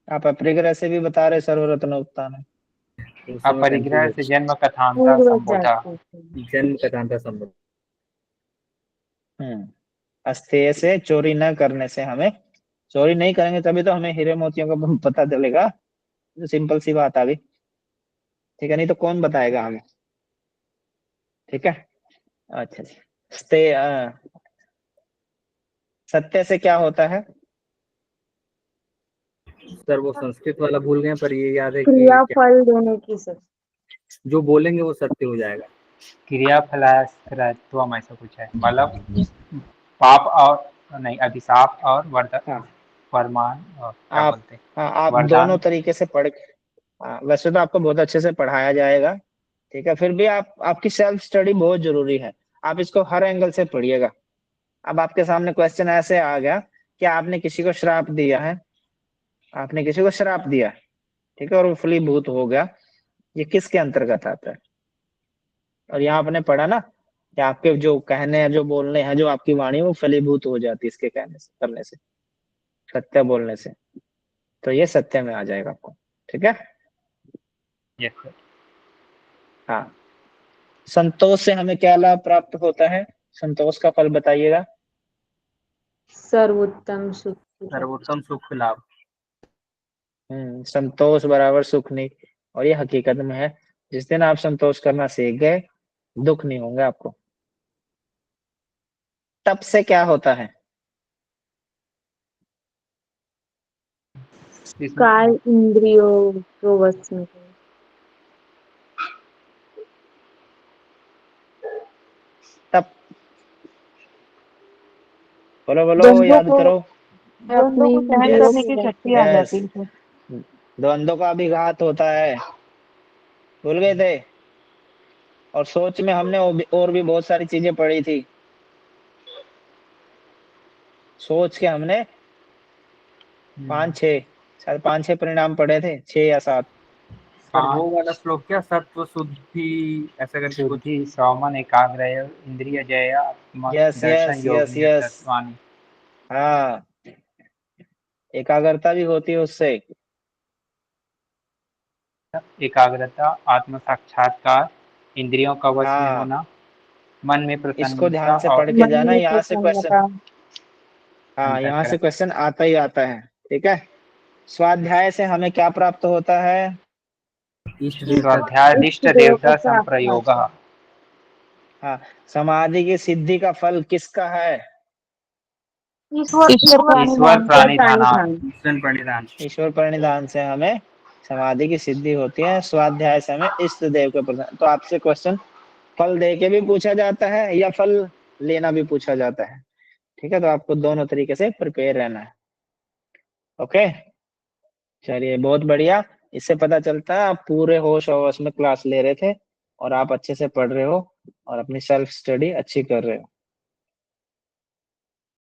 आप अपरिग्रह से भी बता रहे सर्वरत्नोत्थान है। उस समय अपरिग्रह से कंफ्यूज। जन्म कथांता पूर्व संबोधा। जाति। जन्म कथांता संबंध। अस्तेय से चोरी न करने से हमें, चोरी नहीं करेंगे तभी तो हमें हीरे मोतियों का पता चलेगा। सिंपल सी बात आ गई। ठीक है। नहीं तो कौन बताएगा हमें? ठीक है। अच्छा सत्य से क्या होता है? सर वो संस्कृत वाला भूल गए, पर ये याद है कि क्रिया फल देने की सर। जो बोलेंगे वो सत्य हो जाएगा। क्रियाफलाश्रयत्वम ऐसा कुछ है, मतलब पाप और नहीं, अभिशाप और हाँ वरमान और क्या आप बोलते हैं, हाँ आप दोनों वरदान। तरीके से पढ़। हाँ वैसे तो आपको बहुत अच्छे से पढ़ाया जाएगा, ठीक है, फिर भी आपकी सेल्फ स्टडी बहुत जरूरी है। आप इसको हर एंगल से पढ़िएगा। अब आपके सामने क्वेश्चन ऐसे आ गया कि आपने किसी को श्राप दिया है, आपने किसी को श्राप दिया, ठीक है, और वो फलीभूत हो गया, ये किसके अंतर्गत आता है? और यहाँ आपने पढ़ा ना कि आपके जो कहने हैं, जो बोलने हैं, जो आपकी वाणी वो फलीभूत हो जाती है इसके कहने से, करने से, सत्य बोलने से। तो ये सत्य में आ जाएगा आपको, ठीक है। Yes sir. हाँ संतोष से हमें क्या लाभ प्राप्त होता है? संतोष का फल बताइएगा। सर्वोत्तम सुख। सर्वोत्तम सुख लाभ। संतोष बराबर सुख नहीं, और ये हकीकत में है। जिस दिन आप संतोष करना सीख गए, दुख नहीं होंगे आपको। तप से क्या होता है? काय इंद्रियों को वश में करे। तप बोलो बोलो, द्वंद्वों याद को करो। द्वंद्वों को सहन यस करने की शक्ति आ यस, जाती है सर। द्वंद्व का भी घात होता है, भूल गए थे। और सोच में हमने और भी बहुत सारी चीजें पढ़ी थी। सोच के हमने 5-6, शायद 5-6 परिणाम पढ़े थे, 6 या 7। सर वो वाला श्लोक क्या, सत्व शुद्धि ऐसा करके कुछ। शुद्धि सौमन एकाग्रय इंद्रिय जय आत्म यस दर्शन यस योग यस यस, नियतत्वानि। हाँ एकाग्रता भी होती है उससे। एकाग्रता, आत्म साक्षात्कार, इंद्रियों का वश में हाँ होना, मन में इसको प्रसन्नता ध्यान से और पढ़ के मन जाना, में यहाँ से क्वेश्चन, प्रसन्नता। हाँ यहाँ से अंतःकरण। क्वेश्चन आता ही आता है, ठीक है। स्वाध्याय से हमें क्या प्राप्त होता है? इष्ट देवता। स्वाध्यायादिष्ट इष्ट देव देवता का संप्रयोग। साक्षात्कार। हाँ समाधि की सिद्धि का फल किसका है? ईश्वर ईश्वर ईश्वर ईश्वर प्रणिधान। प्रणिधानात्। ईश्वर परिधान। ईश्वर प्रणिधान से हमें समाधि की सिद्धि होती है। स्वाध्याय से हमें इष्ट देव के प्रधान। तो आपसे क्वेश्चन फल दे के भी पूछा जाता है या फल लेना भी पूछा जाता है, ठीक है। तो आपको दोनों तरीके से प्रिपेयर रहना है, ओके। चलिए बहुत बढ़िया, इससे पता चलता है आप पूरे होश हवस में क्लास ले रहे थे और आप अच्छे से पढ़ रहे हो और अपनी सेल्फ स्टडी अच्छी कर रहे हो।